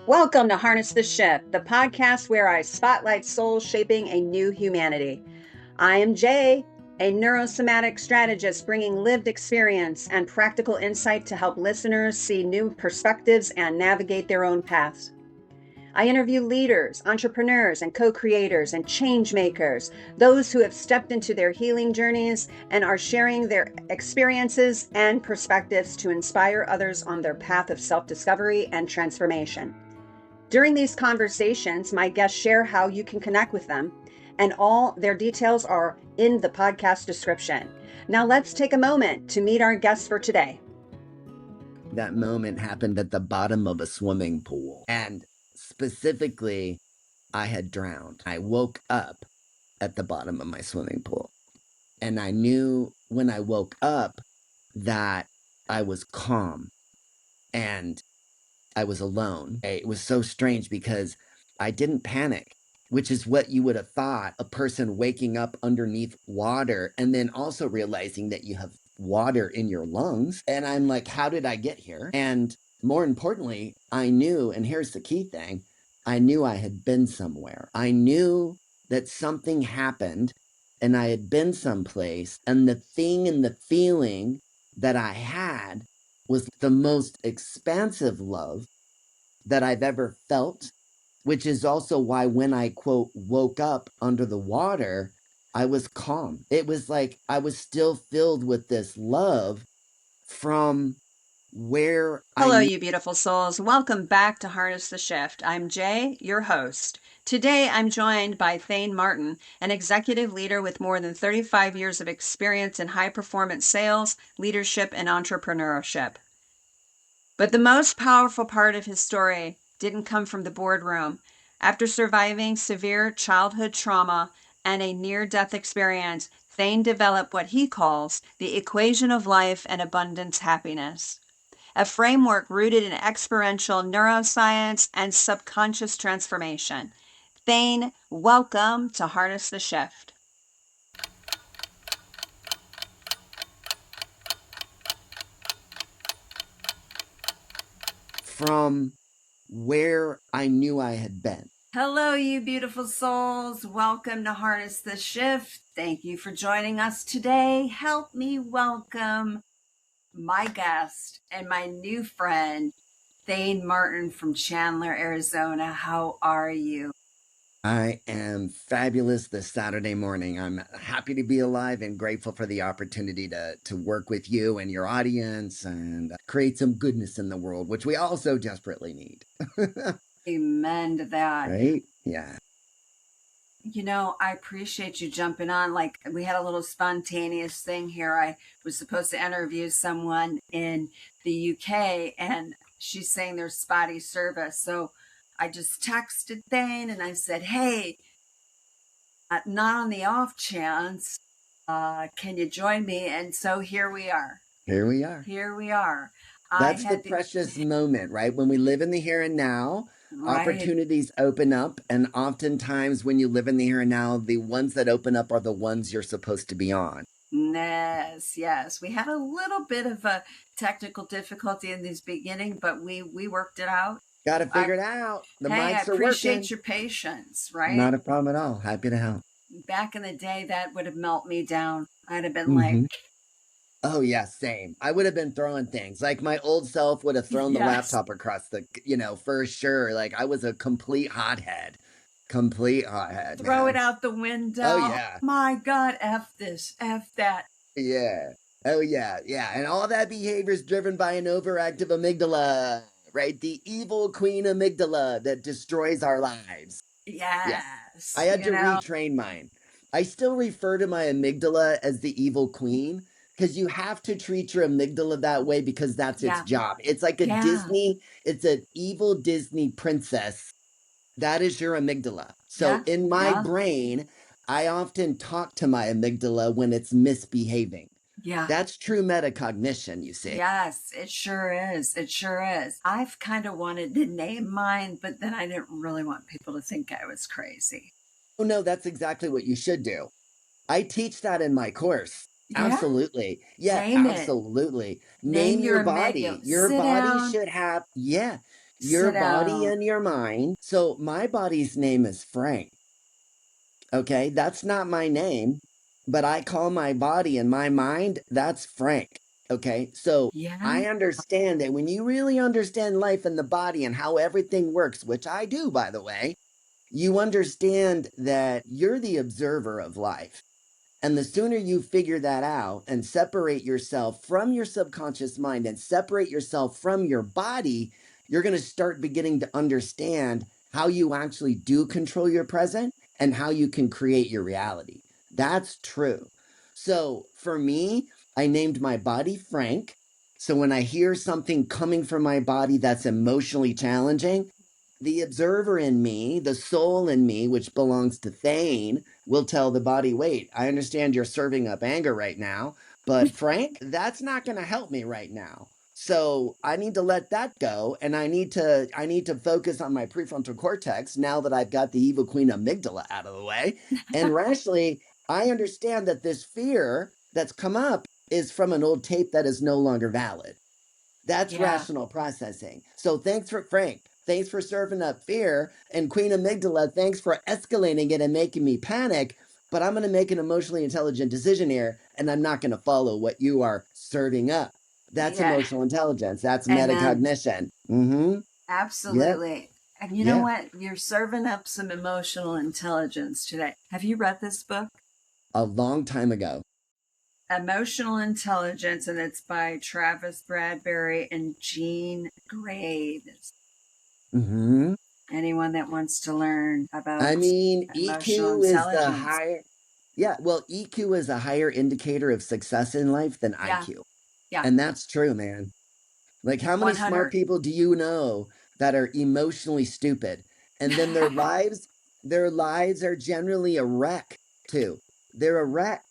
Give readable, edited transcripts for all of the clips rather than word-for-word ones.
Welcome to Harness the Shift, the podcast where I spotlight souls shaping a new humanity. I am Jay, a neurosomatic strategist bringing lived experience and practical insight to help listeners see new perspectives and navigate their own paths. I interview leaders, entrepreneurs, and co-creators and change makers, those who have stepped into their healing journeys and are sharing their experiences and perspectives to inspire others on their path of self-discovery and transformation. During these conversations, my guests share how you can connect with them, and all their details are in the podcast description. Now let's take a moment to meet our guests for today. That moment happened at the bottom of a swimming pool. And specifically, I had drowned. I woke up at the bottom of my swimming pool. And I knew when I woke up that I was calm and I was alone. It was so strange because I didn't panic, which is what you would have thought a person waking up underneath water and then also realizing that you have water in your lungs. And I'm like, how did I get here? And more importantly, I knew, and here's the key thing, I knew I had been somewhere. I knew that something happened and I had been someplace, and the thing and the feeling that I had was the most expansive love that I've ever felt, which is also why when I, quote, woke up under the water, I was calm. It was like I was still filled with this love from where Hello, you beautiful souls. Welcome back to Harness the Shift. I'm Jay, your host. Today, I'm joined by Thayne Martin, an executive leader with more than 35 years of experience in high-performance sales, leadership, and entrepreneurship. But the most powerful part of his story didn't come from the boardroom. After surviving severe childhood trauma and a near-death experience, Thayne developed what he calls the equation of life and abundance happiness, a framework rooted in experiential neuroscience and subconscious transformation. Thayne, welcome to Harness the Shift. from where I knew I had been. Hello, you beautiful souls. Welcome to Harness the Shift. Thank you for joining us today. Help me welcome my guest and my new friend, Thayne Martin from Chandler, Arizona. How are you? I am fabulous this Saturday morning. I'm happy to be alive and grateful for the opportunity to work with you and your audience and create some goodness in the world, which we all so desperately need. Amen to that. Right? Yeah. You know, I appreciate you jumping on. Like, we had a little spontaneous thing here. I was supposed to interview someone in the UK, and she's saying there's spotty service. So I just texted Thayne and I said, hey, not on the off chance, can you join me? And so here we are. Here we are. Here we are. That's the precious moment, right? When we live in the here and now, right, opportunities open up. And oftentimes when you live in the here and now, the ones that open up are the ones you're supposed to be on. Yes, yes. We had a little bit of a technical difficulty in this beginning, but we worked it out. Got to figure it out. The mics are working. I appreciate your patience, right? Not a problem at all. Happy to help. Back in the day, that would have melted me down. I'd have been like... Oh, yeah, same. I would have been throwing things. Like my old self would have thrown the laptop across the, for sure. Like I was a complete hothead. Throw it out the window. Oh, yeah. My God, F this, F that. Yeah. Oh, yeah, yeah. And all that behavior is driven by an overactive amygdala, right? The evil queen amygdala that destroys our lives. Yes. Yeah. I had to retrain mine. I still refer to my amygdala as the evil queen because you have to treat your amygdala that way because that's its job. It's like a Disney, it's an evil Disney princess. That is your amygdala. So in my brain, I often talk to my amygdala when it's misbehaving. Yeah. That's true metacognition, you see. Yes, it sure is. It sure is. I've kind of wanted to name mine, but then I didn't really want people to think I was crazy. Oh, no, that's exactly what you should do. I teach that in my course. Absolutely. Yeah, absolutely. Name your body. Your body should have, Your sit body out. and your mind. So my body's name is Frank. Okay, that's not my name, but I call my body and my mind, that's Frank. Okay, so Yeah. I understand that when you really understand life and the body and how everything works, which I do, by the way, you understand that you're the observer of life. And the sooner you figure that out and separate yourself from your subconscious mind and separate yourself from your body, you're going to start beginning to understand how you actually do control your present and how you can create your reality. That's true. So for me, I named my body Frank. So when I hear something coming from my body that's emotionally challenging, the observer in me, the soul in me, which belongs to Thayne, will tell the body, wait, I understand you're serving up anger right now, but Frank, that's not going to help me right now. So I need to let that go, and I need to focus on my prefrontal cortex now that I've got the evil queen amygdala out of the way. And rationally, I understand that this fear that's come up is from an old tape that is no longer valid. That's Yeah. rational processing. So thanks for Frank. Thanks for serving up fear. And Queen Amygdala, thanks for escalating it and making me panic. But I'm going to make an emotionally intelligent decision here, and I'm not going to follow what you are serving up. That's Yeah. emotional intelligence. That's Amen. metacognition. Mm-hmm. Yep. Absolutely. And you know Yeah. what? You're serving up some emotional intelligence today. Have you read this book? A long time ago. Emotional Intelligence, and it's by Travis Bradberry and Jean Graves. Mm-hmm. Anyone that wants to learn I about mean, emotional EQ is the intelligence. higher. Yeah. Well, EQ is a higher indicator of success in life than Yeah. IQ. Yeah. And that's true, man. Like, how many smart 100. people do you know that are emotionally stupid? And then their lives are generally a wreck too. They're a wreck.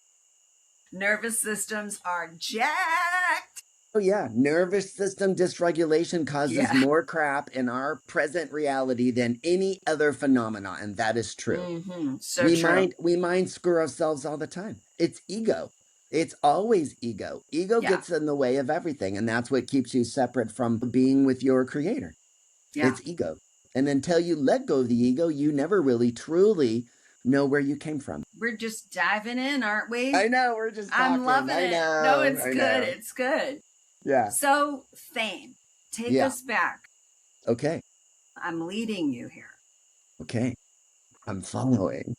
Nervous systems are jacked. Oh yeah, nervous system dysregulation causes Yeah. more crap in our present reality than any other phenomena, and that is true. So We true. mind screw ourselves all the time. It's ego. It's always ego. Ego Yeah. gets in the way of everything, and that's what keeps you separate from being with your creator. Yeah. It's ego. And until you let go of the ego, you never really truly know where you came from. We're just diving in, aren't we? I know, we're just I'm talking. loving it. No, it's I good. know. It's good. Yeah. So, Thayne, take Yeah. us back. Okay. I'm leading you here. Okay. I'm following.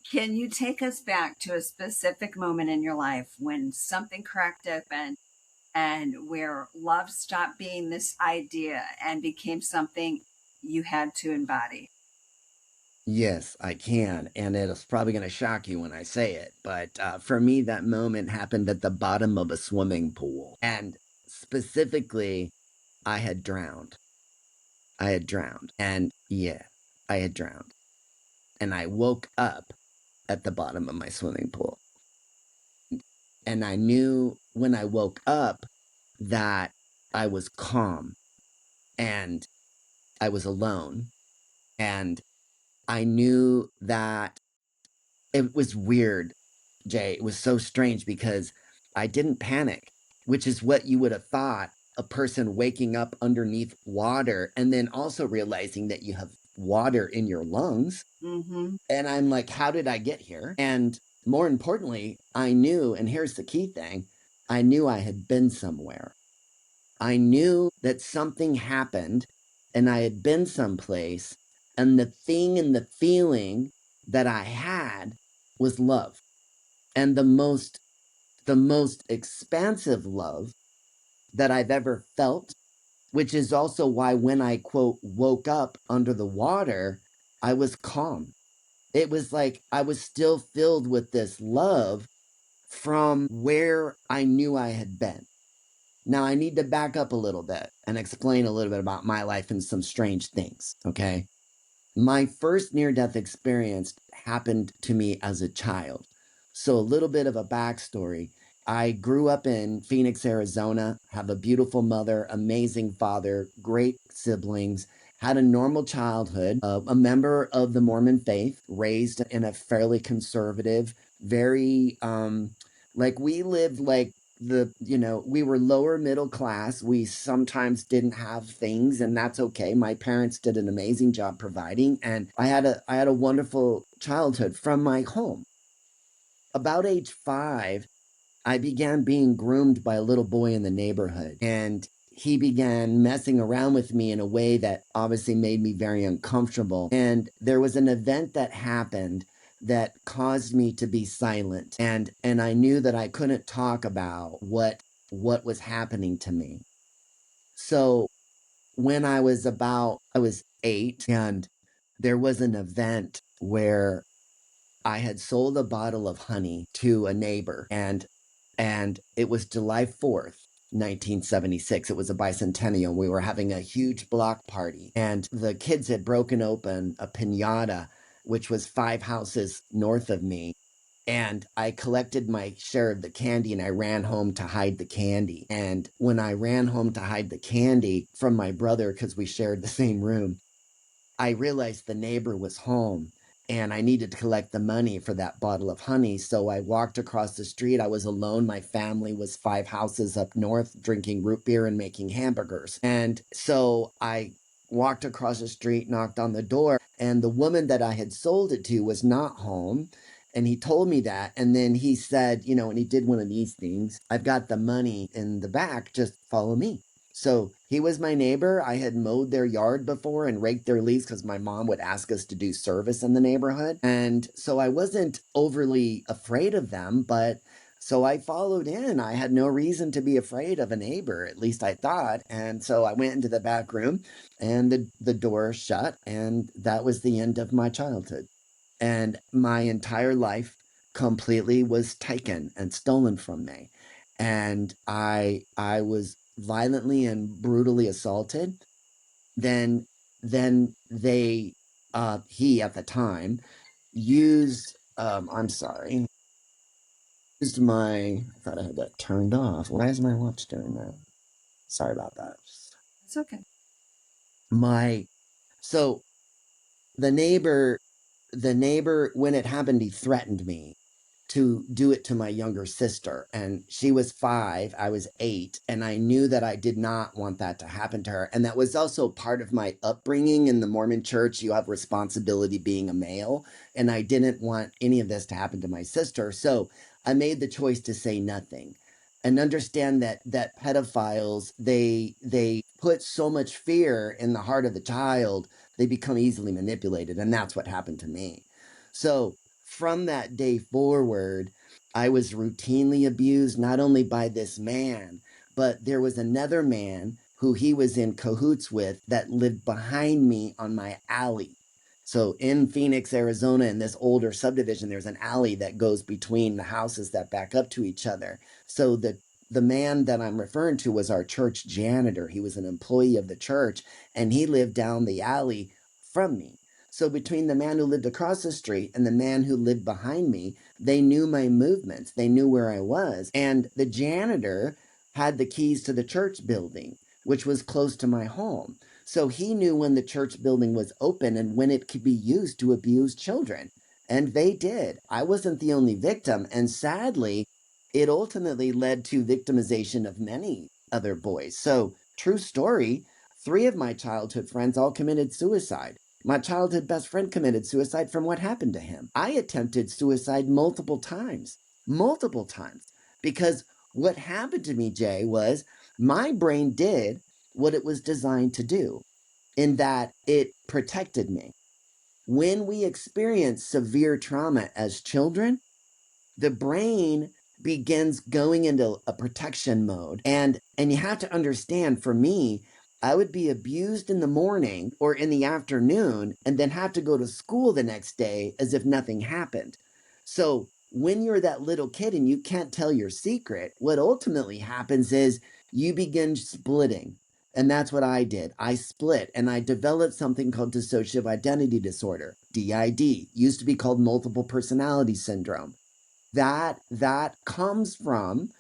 Can you take us back to a specific moment in your life when something cracked open and where love stopped being this idea and became something you had to embody? Yes, I can. And it's probably going to shock you when I say it. But for me, that moment happened at the bottom of a swimming pool. And specifically, I had drowned. I had drowned. And yeah, I had drowned. And I woke up at the bottom of my swimming pool. And I knew when I woke up that I was calm and I was alone. And I knew that it was weird, Jay. It was so strange because I didn't panic, which is what you would have thought a person waking up underneath water and then also realizing that you have water in your lungs. Mm-hmm. And I'm like, how did I get here? And more importantly, I knew, and here's the key thing, I knew I had been somewhere. I knew that something happened and I had been someplace, and the thing and the feeling that I had was love. And the most expansive love that I've ever felt, which is also why when I quote woke up under the water, I was calm. It was like I was still filled with this love from where I knew I had been. Now, I need to back up a little bit and explain a little bit about my life and some strange things, okay? My first near death experience happened to me as a child. So, a little bit of a backstory. I grew up in Phoenix, Arizona, have a beautiful mother, amazing father, great siblings, had a normal childhood, a member of the Mormon faith, raised in a fairly conservative, very, like we lived like we were lower middle class. We sometimes didn't have things, and that's okay. My parents did an amazing job providing, and I had a wonderful childhood from my home. About age 5, I began being groomed by a little boy in the neighborhood, and he began messing around with me in a way that obviously made me very uncomfortable. And there was an event that happened that caused me to be silent, and I knew that I couldn't talk about what was happening to me. So when I was 8, and there was an event where I had sold a bottle of honey to a neighbor, and it was July 4th, 1976. It was a bicentennial. We were having a huge block party, and the kids had broken open a piñata, which was 5 houses north of me. And I collected my share of the candy, and I ran home to hide the candy. And when I ran home to hide the candy from my brother, because we shared the same room, I realized the neighbor was home, and I needed to collect the money for that bottle of honey. So I walked across the street. I was alone. My family was 5 houses up north drinking root beer and making hamburgers. And so I walked across the street, knocked on the door, and the woman that I had sold it to was not home. And he told me that. And then he said, and he did one of these things: "I've got the money in the back. Just follow me." So he was my neighbor. I had mowed their yard before and raked their leaves because my mom would ask us to do service in the neighborhood. And so I wasn't overly afraid of them, but so I followed in. I had no reason to be afraid of a neighbor, at least I thought. And so I went into the back room, and the door shut, and that was the end of my childhood. And my entire life completely was taken and stolen from me. And I was violently and brutally assaulted. Then they he at the time used I'm sorry, used my I thought I had that turned off. Why is my watch doing that? Sorry about that. It's okay. My so the neighbor when it happened, he threatened me to do it to my younger sister, and she was 5, I was 8, and I knew that I did not want that to happen to her. And that was also part of my upbringing in the Mormon church. You have responsibility being a male, and I didn't want any of this to happen to my sister. So I made the choice to say nothing and understand that pedophiles, they put so much fear in the heart of the child, they become easily manipulated, and that's what happened to me. So from that day forward, I was routinely abused, not only by this man, but there was another man who he was in cahoots with that lived behind me on my alley. So in Phoenix, Arizona, in this older subdivision, there's an alley that goes between the houses that back up to each other. So the man that I'm referring to was our church janitor. He was an employee of the church, and he lived down the alley from me. So between the man who lived across the street and the man who lived behind me, they knew my movements. They knew where I was. And the janitor had the keys to the church building, which was close to my home. So he knew when the church building was open and when it could be used to abuse children. And they did. I wasn't the only victim. And sadly, it ultimately led to victimization of many other boys. So, true story, 3 of my childhood friends all committed suicide. My childhood best friend committed suicide from what happened to him. I attempted suicide multiple times, because what happened to me, Jay, was my brain did what it was designed to do, in that it protected me. When we experience severe trauma as children, the brain begins going into a protection mode. And you have to understand, for me, I would be abused in the morning or in the afternoon and then have to go to school the next day as if nothing happened. So when you're that little kid and you can't tell your secret, what ultimately happens is you begin splitting. And that's what I did. I split, and I developed something called dissociative identity disorder, DID, used to be called multiple personality syndrome. That comes from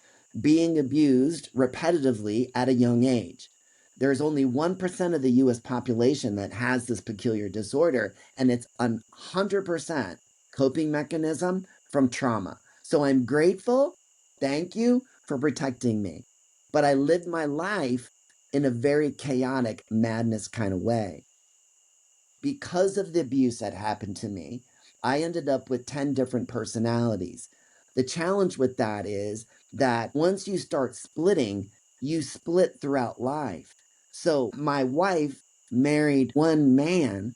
being abused repetitively at a young age. There's only 1% of the US population that has this peculiar disorder, and it's 100% coping mechanism from trauma. So I'm grateful, thank you, for protecting me. But I lived my life in a very chaotic madness kind of way. Because of the abuse that happened to me, I ended up with 10 different personalities. The challenge with that is that once you start splitting, you split throughout life. So my wife married one man,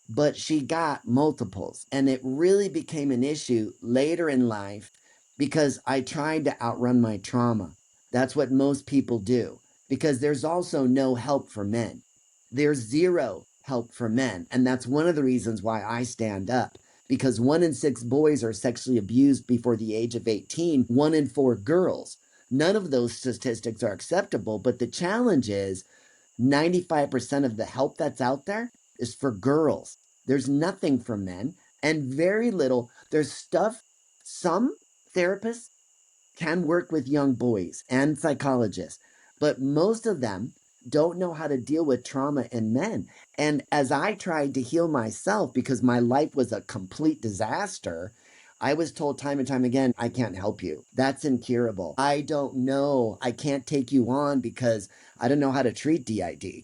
but she got multiples. And it really became an issue later in life because I tried to outrun my trauma. That's what most people do because there's also no help for men. There's zero help for men. And that's one of the reasons why I stand up because 1 in 6 boys are sexually abused before the age of 18, 1 in 4 girls. None of those statistics are acceptable, but the challenge is 95% of the help that's out there is for girls. There's nothing for men and very little. There's stuff. Some therapists can work with young boys and psychologists, but most of them don't know how to deal with trauma in men. And as I tried to heal myself because my life was a complete disaster, I was told time and time again, I can't help you. That's incurable. I don't know. I can't take you on because I don't know how to treat DID.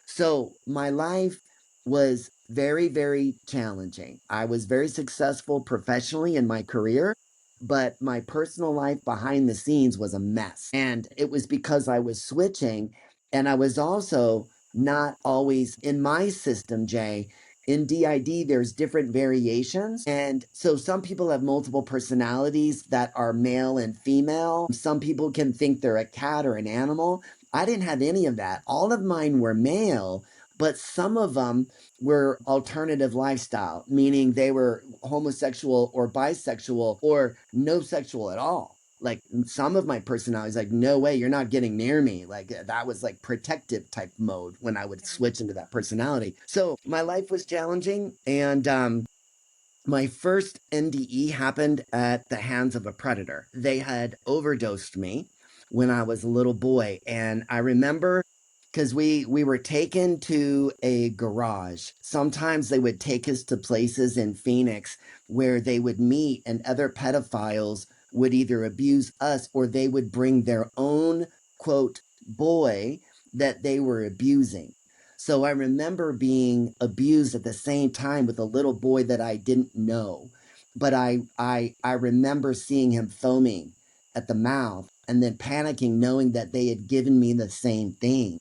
So my life was very, very challenging. I was very successful professionally in my career, but my personal life behind the scenes was a mess. And it was because I was switching and I was also not always in my system, Jay. In DID, there's different variations. And so some people have multiple personalities that are male and female. Some people can think they're a cat or an animal. I didn't have any of that. All of mine were male, but some of them were alternative lifestyle, meaning they were homosexual or bisexual or no sexual at all. Like some of my personalities, like, no way, you're not getting near me. Like that was like protective type mode when I would switch into that personality. So my life was challenging. And my first NDE happened at the hands of a predator. They had overdosed me when I was a little boy. And I remember because we were taken to a garage. Sometimes they would take us to places in Phoenix where they would meet and other pedophiles would either abuse us or they would bring their own, quote, boy that they were abusing. So I remember being abused at the same time with a little boy that I didn't know. But I remember seeing him foaming at the mouth and then panicking knowing that they had given me the same thing.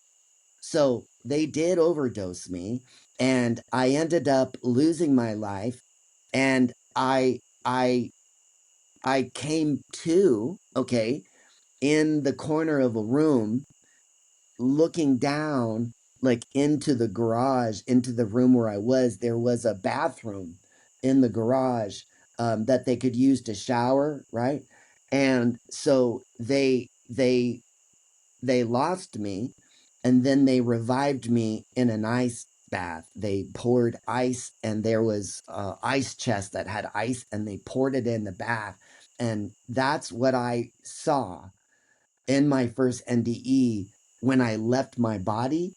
So they did overdose me and I ended up losing my life and I came to, okay, in the corner of a room looking down like into the garage, into the room where I was. There was a bathroom in the garage that they could use to shower, right? And so they lost me and then they revived me in an ice bath. They poured ice and there was ice chest that had ice and they poured it in the bath. And that's what I saw in my first NDE when I left my body.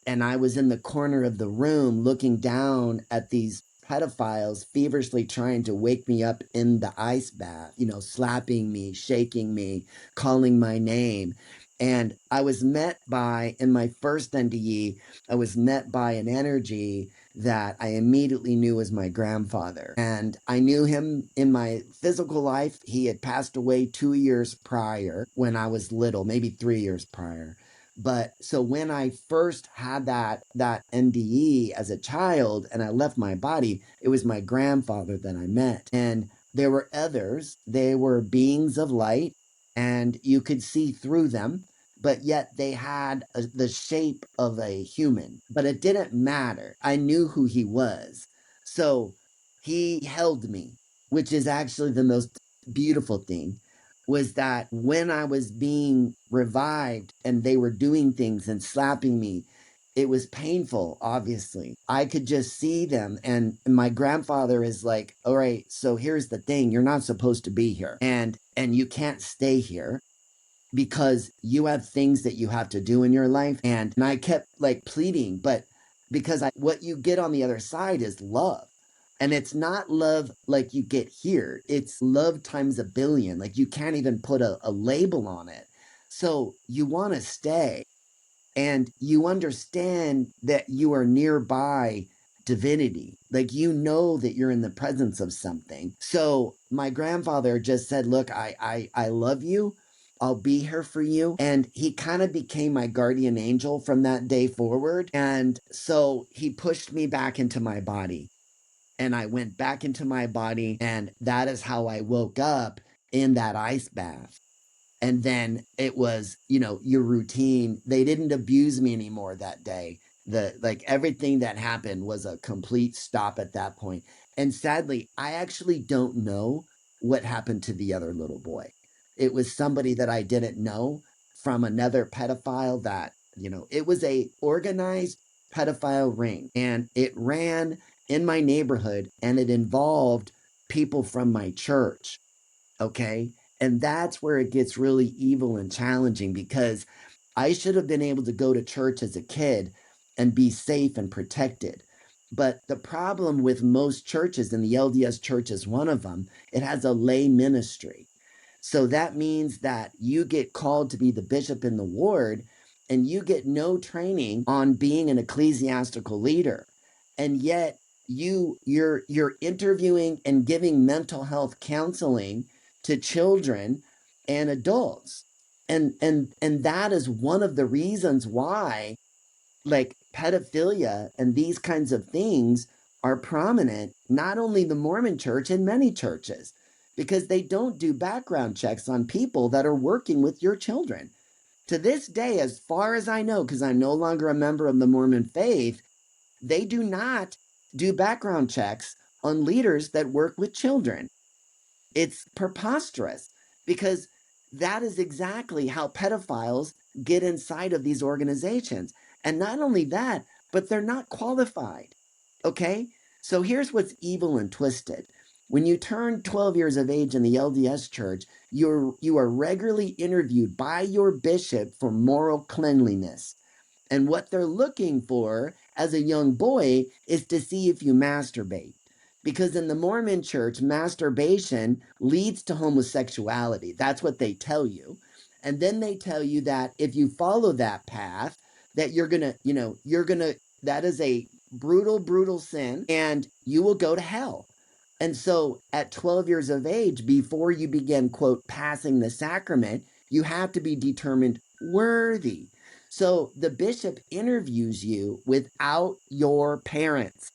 And I was in the corner of the room looking down at these pedophiles feverishly trying to wake me up in the ice bath, slapping me, shaking me, calling my name. And I was met by, in my first NDE, I was met by an energy that I immediately knew was my grandfather. And I knew him in my physical life. He had passed away 2 years prior when I was little, maybe 3 years prior. But so when I first had that NDE as a child and I left my body, it was my grandfather that I met. And there were others, they were beings of light and you could see through them, but yet they had the shape of a human. But it didn't matter. I knew who he was. So he held me, which is actually the most beautiful thing was that when I was being revived and they were doing things and slapping me, it was painful, obviously. I could just see them. And my grandfather is like, all right, so here's the thing. You're not supposed to be here. And you can't stay here because you have things that you have to do in your life. And I kept like pleading, but because what you get on the other side is love. And it's not love like you get here. It's love times a billion. Like you can't even put a label on it. So you want to stay and you understand that you are nearby divinity. Like you know that you're in the presence of something. So my grandfather just said, look, I love you. I'll be here for you. And he kind of became my guardian angel from that day forward. And so he pushed me back into my body and I went back into my body. And that is how I woke up in that ice bath. And then it was, your routine. They didn't abuse me anymore that day. Everything that happened was a complete stop at that point. And sadly, I actually don't know what happened to the other little boy. It was somebody that I didn't know from another pedophile that, it was a organized pedophile ring and it ran in my neighborhood and it involved people from my church. Okay. And that's where it gets really evil and challenging because I should have been able to go to church as a kid and be safe and protected. But the problem with most churches, and the LDS church is one of them, it has a lay ministry. So that means that you get called to be the bishop in the ward and you get no training on being an ecclesiastical leader. And yet you're interviewing and giving mental health counseling to children and adults. And that is one of the reasons why like pedophilia and these kinds of things are prominent, not only the Mormon church, in many churches, because they don't do background checks on people that are working with your children. To this day, as far as I know, because I'm no longer a member of the Mormon faith, they do not do background checks on leaders that work with children. It's preposterous because that is exactly how pedophiles get inside of these organizations. And not only that, but they're not qualified. Okay? So here's what's evil and twisted. When you turn 12 years of age in the LDS church, you are regularly interviewed by your bishop for moral cleanliness. And what they're looking for as a young boy is to see if you masturbate. Because in the Mormon church, masturbation leads to homosexuality. That's what they tell you. And then they tell you that if you follow that path, that that is a brutal, brutal sin and you will go to hell. And so at 12 years of age, before you begin, quote, passing the sacrament, you have to be determined worthy. So the bishop interviews you without your parents.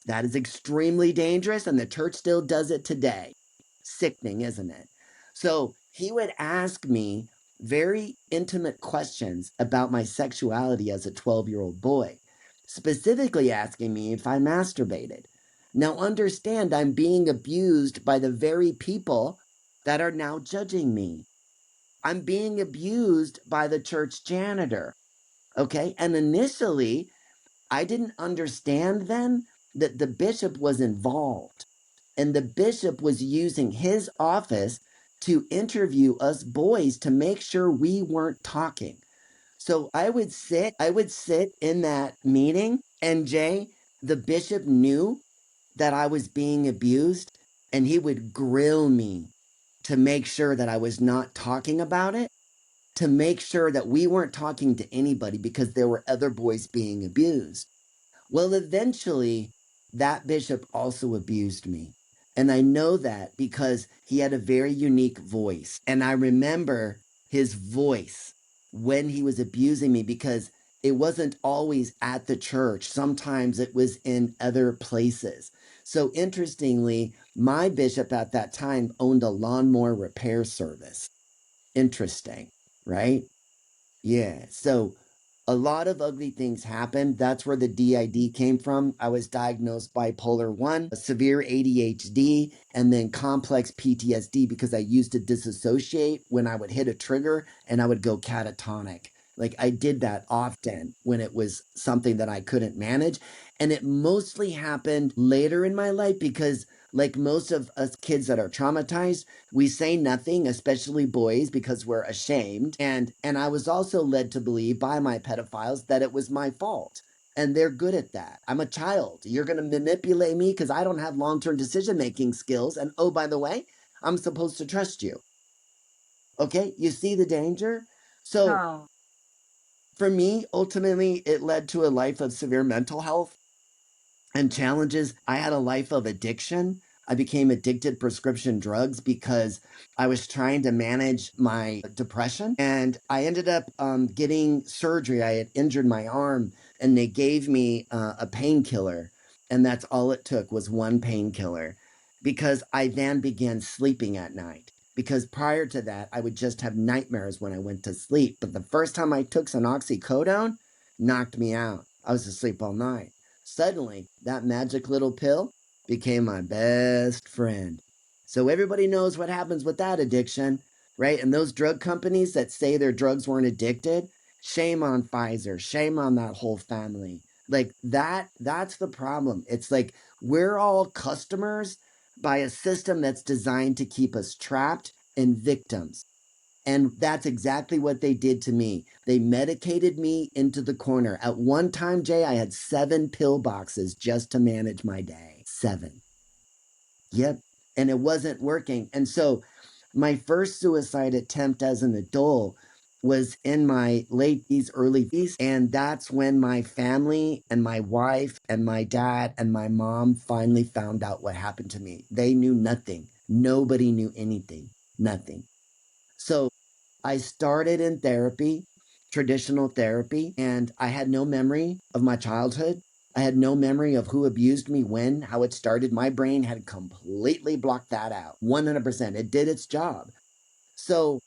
That is extremely dangerous, and the church still does it today. Sickening, isn't it? So he would ask me very intimate questions about my sexuality as a 12-year-old boy, specifically asking me if I masturbated. Now, understand, I'm being abused by the very people that are now judging me. I'm being abused by the church janitor. Okay. And initially, I didn't understand then that the bishop was involved and the bishop was using his office to interview us boys to make sure we weren't talking. So I would sit in that meeting and Jay, the bishop knew that I was being abused and he would grill me to make sure that I was not talking about it, to make sure that we weren't talking to anybody because there were other boys being abused. Well, eventually, that bishop also abused me. And I know that because he had a very unique voice. And I remember his voice when he was abusing me because it wasn't always at the church. Sometimes it was in other places. So interestingly, my bishop at that time owned a lawnmower repair service. Interesting, right? Yeah. So a lot of ugly things happened. That's where the DID came from. I was diagnosed bipolar 1, severe ADHD, and then complex PTSD because I used to disassociate when I would hit a trigger and I would go catatonic. Like I did that often when it was something that I couldn't manage. And it mostly happened later in my life because like most of us kids that are traumatized, we say nothing, especially boys, because we're ashamed. And I was also led to believe by my pedophiles that it was my fault. And they're good at that. I'm a child. You're going to manipulate me because I don't have long-term decision-making skills. And oh, by the way, I'm supposed to trust you. Okay, you see the danger? So Oh, for me, ultimately, it led to a life of severe mental health and challenges. I had a life of addiction. I became addicted to prescription drugs because I was trying to manage my depression. And I ended up getting surgery. I had injured my arm, and they gave me a painkiller. And that's all it took was one painkiller, because I then began sleeping at night. Because prior to that, I would just have nightmares when I went to sleep. But the first time I took some oxycodone, knocked me out. I was asleep all night. Suddenly, that magic little pill became my best friend. So everybody knows what happens with that addiction, right? And those drug companies that say their drugs weren't addicted, shame on Pfizer, shame on that whole family. Like that's the problem. It's like we're all customers by a system that's designed to keep us trapped and victims. And that's exactly what they did to me. They medicated me into the corner. At one time, Jay, I had 7 pill boxes just to manage my day. 7. Yep. And it wasn't working. And so my first suicide attempt as an adult was in my late early 50s. And that's when my family and my wife and my dad and my mom finally found out what happened to me. They knew nothing. Nobody knew anything. Nothing. So I started in therapy, traditional therapy, and I had no memory of my childhood. I had no memory of who abused me when, how it started. My brain had completely blocked that out. 100%. It did its job. So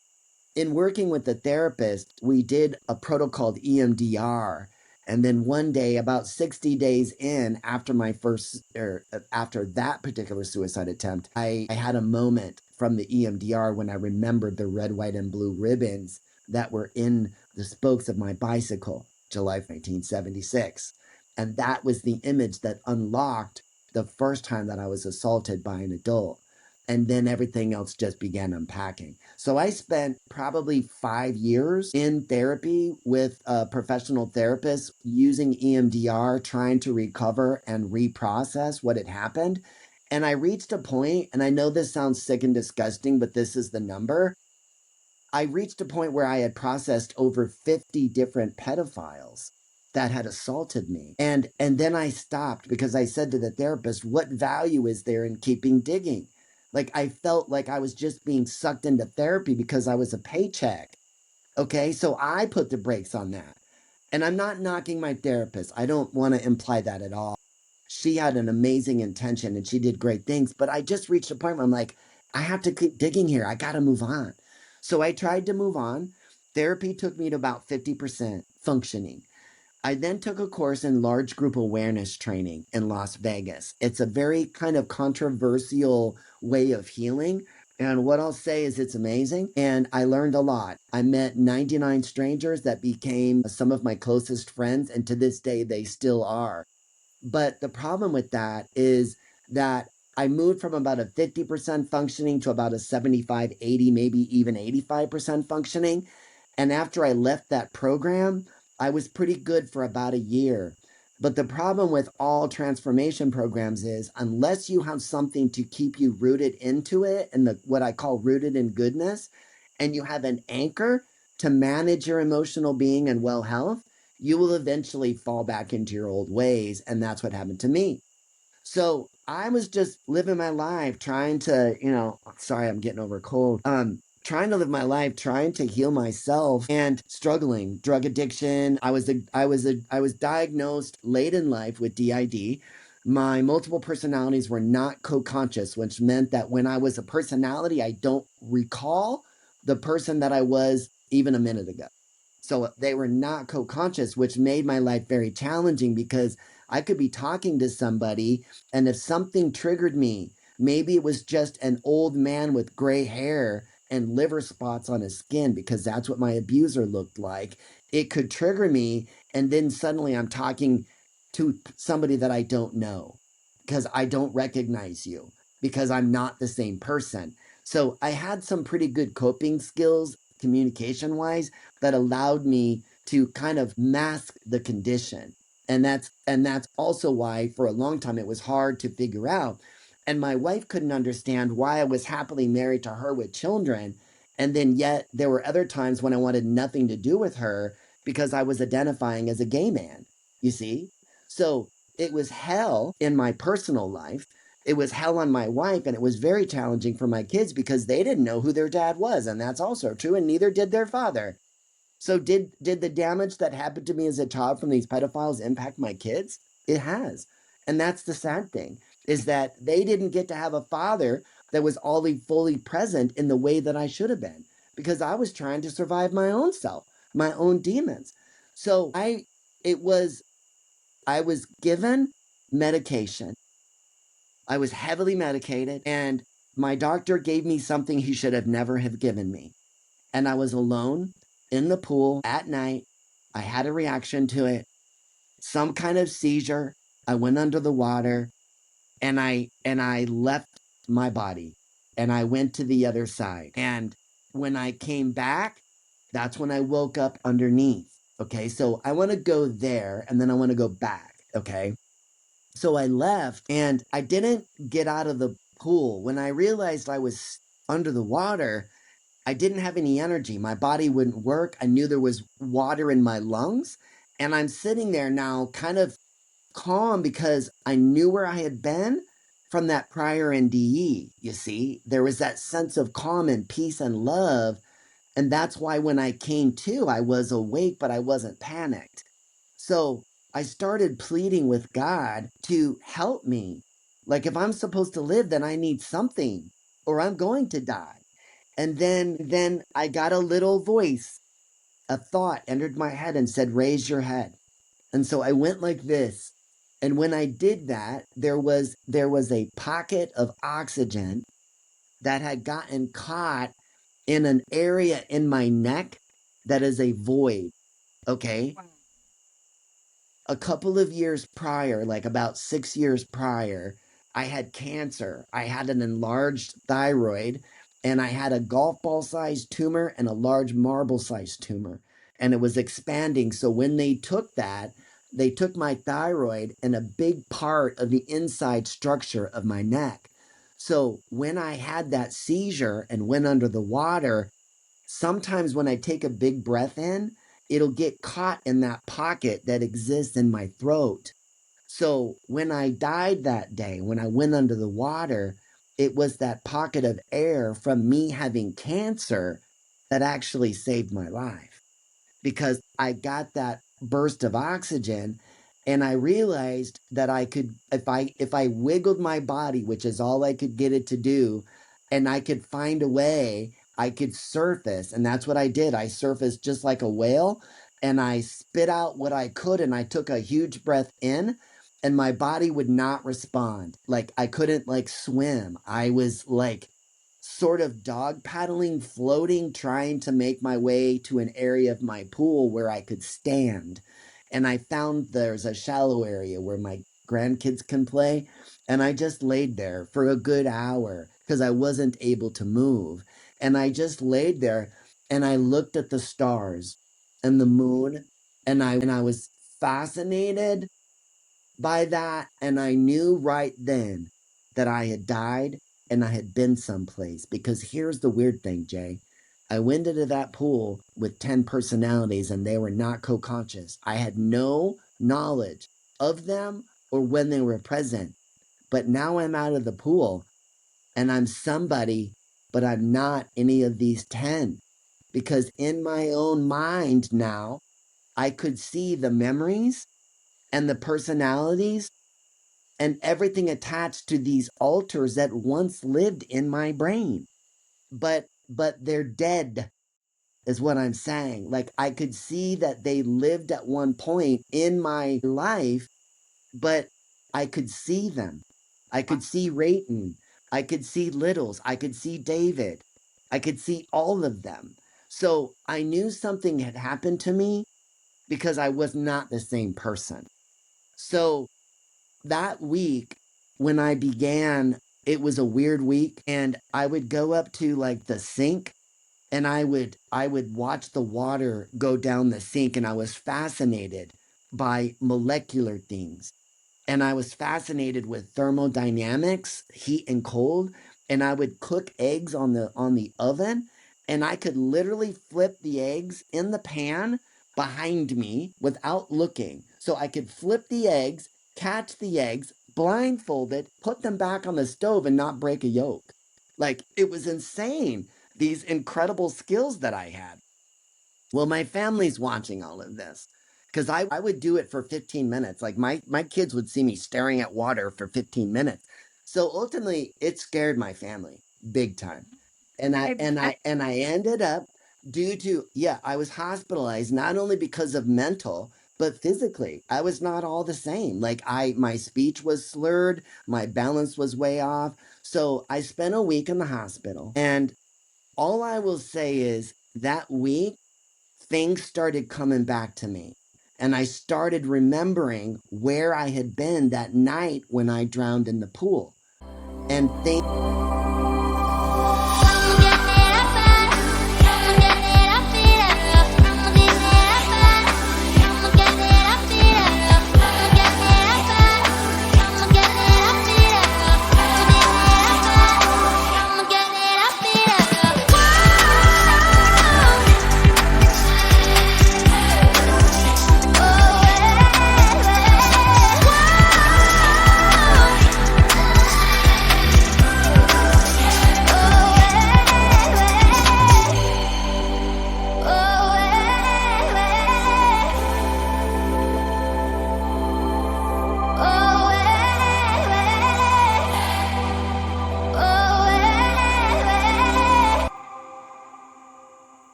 in working with the therapist, we did a protocol called EMDR. And then one day, about 60 days in, after my first, or after that particular suicide attempt, I had a moment from the EMDR when I remembered the red, white, and blue ribbons that were in the spokes of my bicycle, July 1976. And that was the image that unlocked the first time that I was assaulted by an adult. And then everything else just began unpacking. So I spent probably 5 years in therapy with a professional therapist using EMDR, trying to recover and reprocess what had happened. And I reached a point, and I know this sounds sick and disgusting, but this is the number. I reached a point where I had processed over 50 different pedophiles that had assaulted me. And then I stopped because I said to the therapist, what value is there in keeping digging? Like I felt like I was just being sucked into therapy because I was a paycheck. Okay, so I put the brakes on that. And I'm not knocking my therapist. I don't want to imply that at all. She had an amazing intention and she did great things, but I just reached a point where I'm like, I have to keep digging here. I got to move on. So I tried to move on. Therapy took me to about 50% functioning. I then took a course in large group awareness training in Las Vegas. It's a very kind of controversial way of healing. And what I'll say is it's amazing. And I learned a lot. I met 99 strangers that became some of my closest friends. And to this day, they still are. But the problem with that is that I moved from about a 50% functioning to about a 75, 80, maybe even 85% functioning. And after I left that program, I was pretty good for about a year. But the problem with all transformation programs is unless you have something to keep you rooted into it and what I call rooted in goodness, and you have an anchor to manage your emotional being and well health, you will eventually fall back into your old ways. And that's what happened to me. So I was just living my life trying to, sorry, I'm getting over a cold. Trying to live my life, trying to heal myself and struggling. Drug addiction. I was diagnosed late in life with DID. My multiple personalities were not co-conscious, which meant that when I was a personality, I don't recall the person that I was even a minute ago. So they were not co-conscious, which made my life very challenging because I could be talking to somebody, and if something triggered me, maybe it was just an old man with gray hair and liver spots on his skin because that's what my abuser looked like. It could trigger me, and then suddenly I'm talking to somebody that I don't know because I don't recognize you because I'm not the same person. So I had some pretty good coping skills communication wise that allowed me to kind of mask the condition. And that's also why for a long time it was hard to figure out. And my wife couldn't understand why I was happily married to her with children. And then yet there were other times when I wanted nothing to do with her because I was identifying as a gay man, you see? So it was hell in my personal life. It was hell on my wife, and it was very challenging for my kids because they didn't know who their dad was. And that's also true. And neither did their father. So did the damage that happened to me as a child from these pedophiles impact my kids? It has. And that's the sad thing, is that they didn't get to have a father that was all fully present in the way that I should have been, because I was trying to survive my own self, my own demons. So I was given medication. I was heavily medicated, and my doctor gave me something he should have never have given me. And I was alone in the pool at night. I had a reaction to it, some kind of seizure. I went under the water, and I left my body, and I went to the other side. And when I came back, that's when I woke up underneath. Okay, so I want to go there, and then I want to go back. Okay, so I left, and I didn't get out of the pool. When I realized I was under the water, I didn't have any energy. My body wouldn't work. I knew there was water in my lungs. And I'm sitting there now kind of calm because I knew where I had been from that prior NDE. You see, there was that sense of calm and peace and love. And that's why when I came to, I was awake, but I wasn't panicked. So I started pleading with God to help me. Like, if I'm supposed to live, then I need something, or I'm going to die. And then I got a little voice, a thought entered my head and said, raise your head. And so I went like this. And when I did that, there was a pocket of oxygen that had gotten caught in an area in my neck that is a void. Okay. A couple of years prior, like about 6 years prior, I had cancer. I had an enlarged thyroid, and I had a golf ball sized tumor and a large marble sized tumor. And it was expanding. So when they took that, they took my thyroid and a big part of the inside structure of my neck. So when I had that seizure and went under the water, sometimes when I take a big breath in, it'll get caught in that pocket that exists in my throat. So when I died that day, when I went under the water, it was that pocket of air from me having cancer that actually saved my life, because I got that burst of oxygen, and I realized that I could, if I wiggled my body, which is all I could get it to do, and I could find a way, I could surface. And that's what I did. I surfaced just like a whale, and I spit out what I could, and I took a huge breath in, and my body would not respond. Like, I couldn't like swim. I was like sort of dog paddling, floating, trying to make my way to an area of my pool where I could stand. And I found there's a shallow area where my grandkids can play. And I just laid there for a good hour because I wasn't able to move. And I just laid there, and I looked at the stars and the moon, and I was fascinated by that. And I knew right then that I had died and I had been someplace. Because here's the weird thing, Jay. I went into that pool with 10 personalities, and they were not co-conscious. I had no knowledge of them or when they were present. But now I'm out of the pool, and I'm somebody, but I'm not any of these 10. Because in my own mind now, I could see the memories and the personalities and everything attached to these alters that once lived in my brain. But they're dead, is what I'm saying. Like, I could see that they lived at one point in my life, but I could see them. I could see Rayton. I could see Littles. I could see David. I could see all of them. So I knew something had happened to me because I was not the same person. So that week, when I began, it was a weird week, and I would go up to like the sink, and I would watch the water go down the sink, and I was fascinated by molecular things. And I was fascinated with thermodynamics, heat and cold, and I would cook eggs on the oven, and I could literally flip the eggs in the pan behind me without looking. So I could flip the eggs, catch the eggs, blindfolded, put them back on the stove and not break a yolk. Like, it was insane, these incredible skills that I had. Well, my family's watching all of this because I would do it for 15 minutes. Like my kids would see me staring at water for 15 minutes. So ultimately it scared my family big time. And I and I I and I ended up due to yeah, I was hospitalized not only because of mental, but physically. I was not all the same. Like my speech was slurred, my balance was way off. So I spent a week in the hospital. And all I will say is that week things started coming back to me. And I started remembering where I had been that night when I drowned in the pool. And things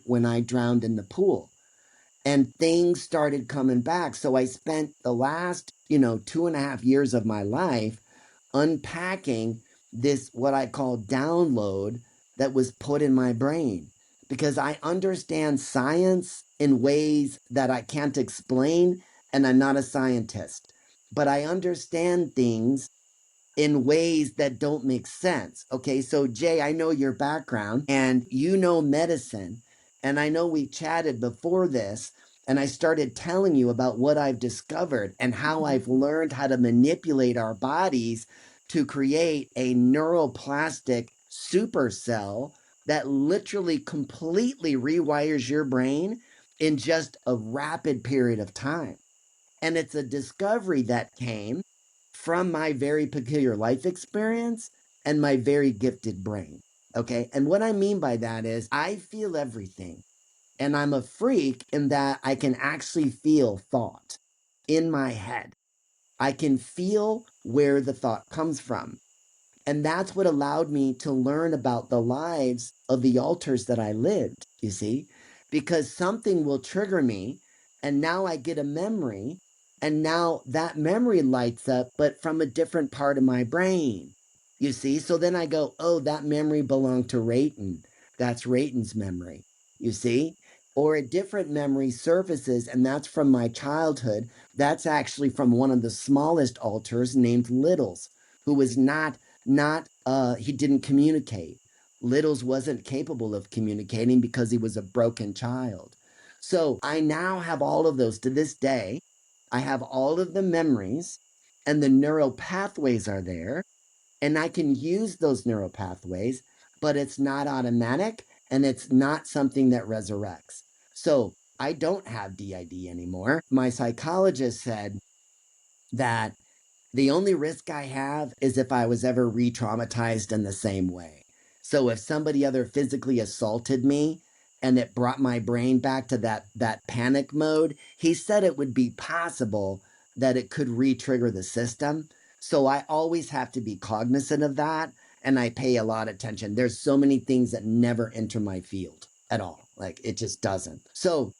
when I drowned in the pool. And things started coming back. So I spent the last, 2.5 years of my life unpacking this, what I call download that was put in my brain, because I understand science in ways that I can't explain, and I'm not a scientist, but I understand things in ways that don't make sense. Okay, so Jay, I know your background and you know medicine, and I know we chatted before this, and I started telling you about what I've discovered and how I've learned how to manipulate our bodies to create a neuroplastic supercell that literally completely rewires your brain in just a rapid period of time. And it's a discovery that came from my very peculiar life experience and my very gifted brain. Okay. And what I mean by that is I feel everything. And I'm a freak in that I can actually feel thought in my head. I can feel where the thought comes from. And that's what allowed me to learn about the lives of the altars that I lived, you see, because something will trigger me. And now I get a memory. And now that memory lights up, but from a different part of my brain, you see. So then I go, oh, that memory belonged to Rayton. That's Rayton's memory, you see. Or a different memory surfaces, and that's from my childhood. That's actually from one of the smallest altars named Littles, who was not he didn't communicate. Littles wasn't capable of communicating because he was a broken child. So I now have all of those to this day. I have all of the memories, and the neural pathways are there, and I can use those neural pathways, but it's not automatic, and it's not something that resurrects. So I don't have DID anymore. My psychologist said that the only risk I have is if I was ever re-traumatized in the same way. So if somebody other physically assaulted me and it brought my brain back to that panic mode, he said it would be possible that it could re-trigger the system. So I always have to be cognizant of that, and I pay a lot of attention. There's so many things that never enter my field at all. Like, it just doesn't. So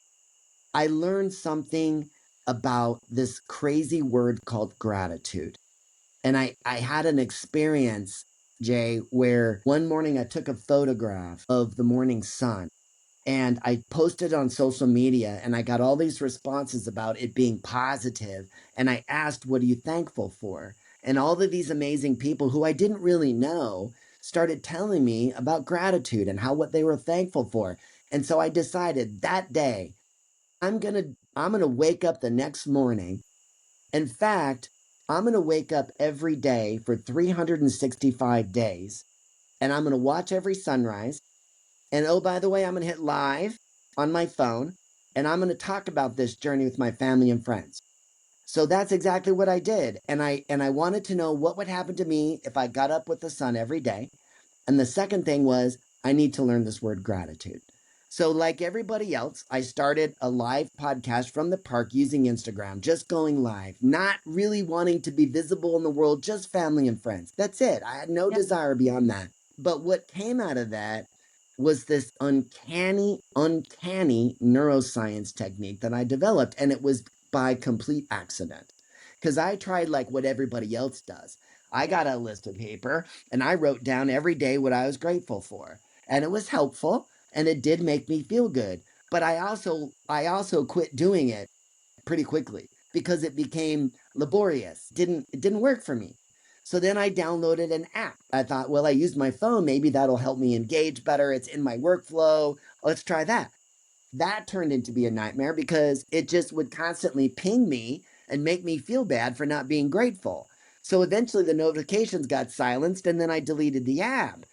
I learned something about this crazy word called gratitude. And I had an experience, Jay, where one morning I took a photograph of the morning sun and I posted on social media, and I got all these responses about it being positive. And I asked, what are you thankful for? And all of these amazing people who I didn't really know started telling me about gratitude and how what they were thankful for. And so I decided that day I'm gonna wake up the next morning. In fact, I'm gonna wake up every day for 365 days, and I'm gonna watch every sunrise. And oh, by the way, I'm gonna hit live on my phone, and I'm gonna talk about this journey with my family and friends. So that's exactly what I did. And I wanted to know what would happen to me if I got up with the sun every day. And the second thing was, I need to learn this word gratitude. So, like everybody else, I started a live podcast from the park using Instagram, just going live, not really wanting to be visible in the world, just family and friends. That's it. I had no desire beyond that. But what came out of that was this uncanny neuroscience technique that I developed. And it was by complete accident. Because I tried like what everybody else does. I got a list of paper and I wrote down every day what I was grateful for. And it was helpful and it did make me feel good. But I also quit doing it pretty quickly because it became laborious. It didn't work for me. So then I downloaded an app. I thought, well, I used my phone, maybe that'll help me engage better. It's in my workflow. Let's try that. That turned into be a nightmare because it just would constantly ping me and make me feel bad for not being grateful. So eventually the notifications got silenced and then I deleted the app.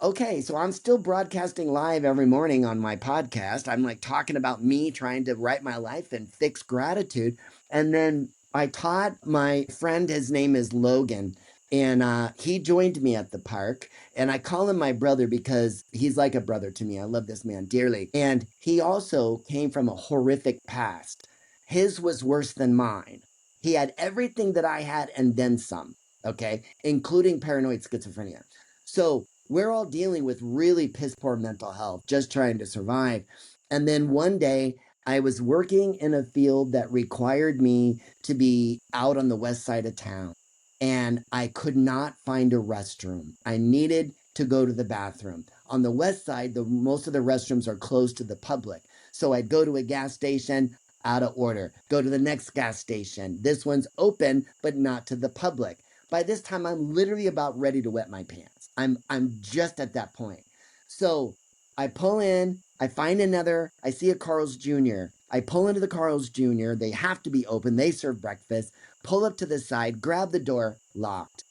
Okay, so I'm still broadcasting live every morning on my podcast. I'm like talking about me trying to write my life and fix gratitude. And then I taught my friend, his name is Logan, and he joined me at the park. And I call him my brother because he's like a brother to me. I love this man dearly. And he also came from a horrific past. His was worse than mine. He had everything that I had and then some, okay, including paranoid schizophrenia. So we're all dealing with really piss poor mental health, just trying to survive. And then one day I was working in a field that required me to be out on the west side of town. And I could not find a restroom. I needed to go to the bathroom. On the west side, most of the restrooms are closed to the public. So I'd go to a gas station, out of order. Go to the next gas station. This one's open, but not to the public. By this time, I'm literally about ready to wet my pants. I'm just at that point. So I pull in, I find another, I see a Carl's Jr. I pull into the Carl's Jr. They have to be open. They serve breakfast. Pull up to the side, grab the door, locked.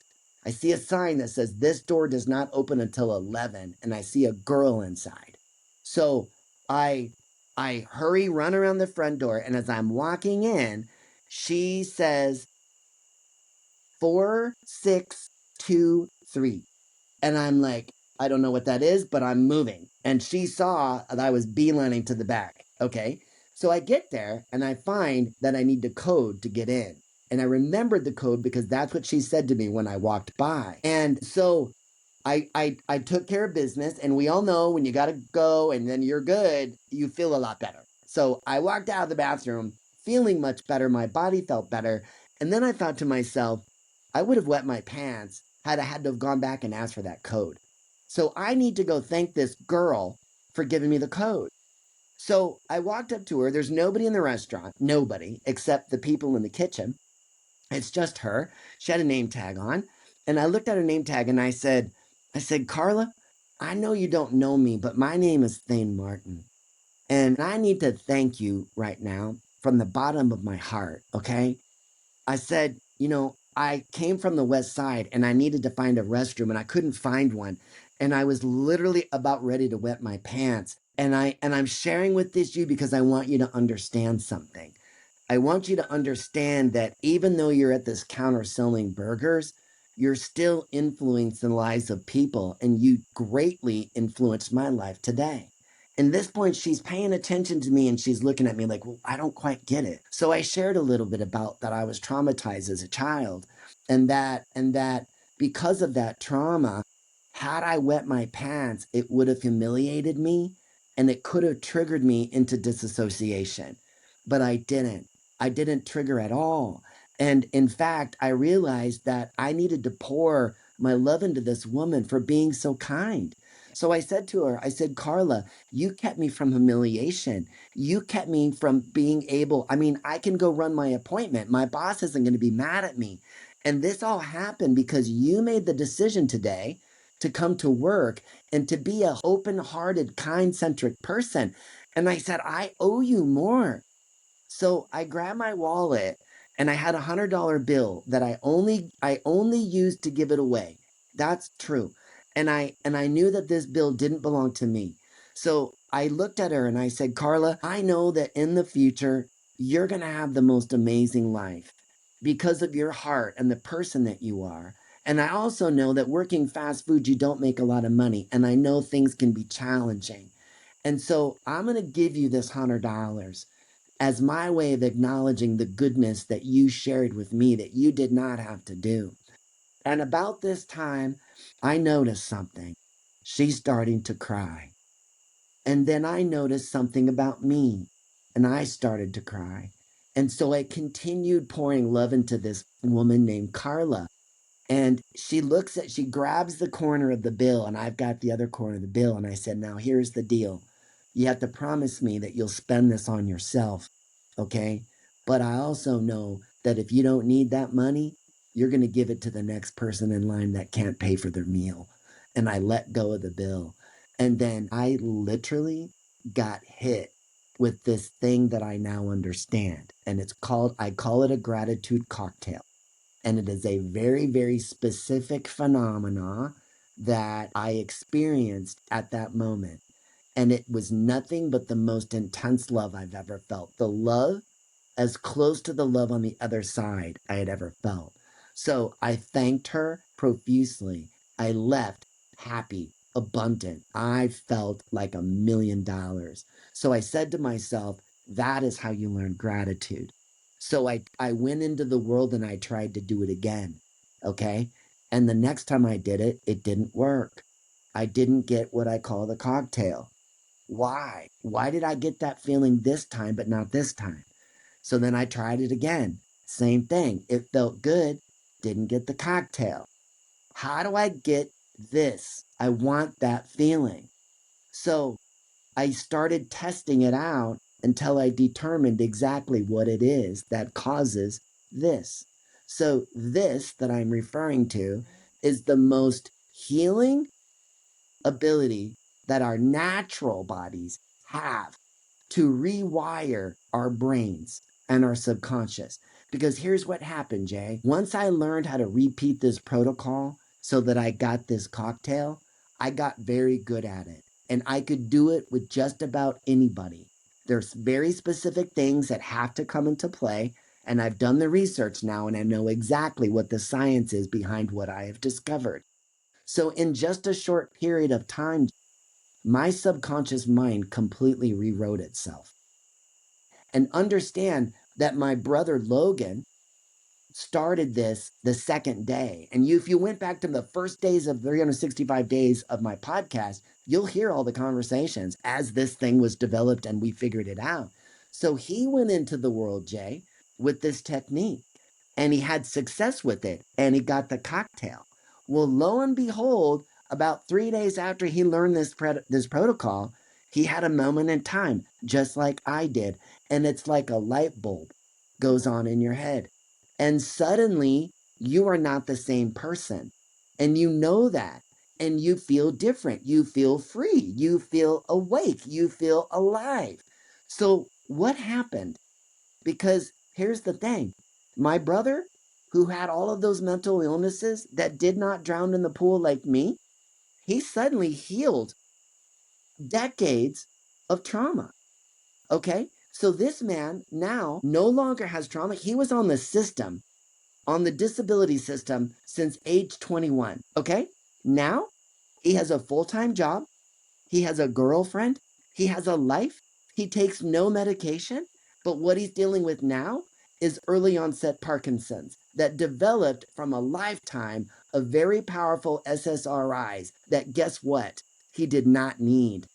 I see a sign that says this door does not open until 11, and I see a girl inside. So I I hurry, run around the front door, and as I'm walking in, she says 4623. And I'm like, I don't know what that is, but I'm moving. And she saw that I was beelining to the back. Okay. So I get there and I find that I need the code to get in. And I remembered the code because that's what she said to me when I walked by. And so I took care of business, and we all know when you got to go and then you're good, you feel a lot better. So I walked out of the bathroom feeling much better. My body felt better. And then I thought to myself, I would have wet my pants had I had to have gone back and asked for that code. So I need to go thank this girl for giving me the code. So I walked up to her. There's nobody in the restaurant, nobody except the people in the kitchen. It's just her. She had a name tag on. And I looked at her name tag and I said, Carla, I know you don't know me, but my name is Thayne Martin. And I need to thank you right now from the bottom of my heart, okay? I said, I came from the west side and I needed to find a restroom and I couldn't find one. And I was literally about ready to wet my pants. And I'm sharing with this you because I want you to understand something. I want you to understand that even though you're at this counter selling burgers, you're still influencing the lives of people, and you greatly influenced my life today. And this point, she's paying attention to me and she's looking at me like, well, I don't quite get it. So I shared a little bit about that I was traumatized as a child, and that because of that trauma, had I wet my pants, it would have humiliated me and it could have triggered me into disassociation. But I didn't. I didn't trigger at all. And in fact, I realized that I needed to pour my love into this woman for being so kind. So I said to her, I said, Carla, you kept me from humiliation. You kept me from being able, I can go run my appointment. My boss isn't going to be mad at me. And this all happened because you made the decision today to come to work and to be a open-hearted, kind-centric person. And I said, I owe you more. So I grabbed my wallet and I had $100 bill that I only used to give it away. That's true. And I knew that this bill didn't belong to me. So I looked at her and I said, Carla, I know that in the future you're going to have the most amazing life because of your heart and the person that you are. And I also know that working fast food, you don't make a lot of money. And I know things can be challenging. And so I'm going to give you this $100 as my way of acknowledging the goodness that you shared with me that you did not have to do. And about this time, I noticed something. She's starting to cry. And then I noticed something about me, and I started to cry. And so I continued pouring love into this woman named Carla. And she grabs the corner of the bill, and I've got the other corner of the bill. And I said, now here's the deal. You have to promise me that you'll spend this on yourself. Okay. But I also know that if you don't need that money, you're going to give it to the next person in line that can't pay for their meal. And I let go of the bill. And then I literally got hit with this thing that I now understand. And I call it a gratitude cocktail. And it is a very, very specific phenomena that I experienced at that moment. And it was nothing but the most intense love I've ever felt. The love as close to the love on the other side I had ever felt. So I thanked her profusely. I left happy, abundant. I felt like $1,000,000. So I said to myself, that is how you learn gratitude. So I went into the world and I tried to do it again. Okay. And the next time I did it, it didn't work. I didn't get what I call the cocktail. Why? Why did I get that feeling this time, but not this time? So then I tried it again. Same thing. It felt good. Didn't get the cocktail. How do I get this? I want that feeling. So I started testing it out until I determined exactly what it is that causes this. So this that I'm referring to is the most healing ability that our natural bodies have to rewire our brains and our subconscious. Because here's what happened, Jay. Once I learned how to repeat this protocol so that I got this cocktail, I got very good at it. And I could do it with just about anybody. There's very specific things that have to come into play. And I've done the research now and I know exactly what the science is behind what I have discovered. So in just a short period of time, my subconscious mind completely rewrote itself. And understand that my brother Logan started this the second day. And if you went back to the first days of 365 days of my podcast, you'll hear all the conversations as this thing was developed and we figured it out. So he went into the world, Jay, with this technique and he had success with it and he got the cocktail. Well, lo and behold, about 3 days after he learned this protocol, he had a moment in time, just like I did. And it's like a light bulb goes on in your head. And suddenly you are not the same person. And you know that. And you feel different. You feel free. You feel awake. You feel alive. So what happened? Because here's the thing. My brother, who had all of those mental illnesses that did not drown in the pool like me, he suddenly healed decades of trauma. Okay? So this man now no longer has trauma. He was on the system, on the disability system since age 21. Okay? Now he has a full-time job. He has a girlfriend. He has a life. He takes no medication. But what he's dealing with now is early onset Parkinson's that developed from a lifetime of very powerful SSRIs that, guess what? He did not need.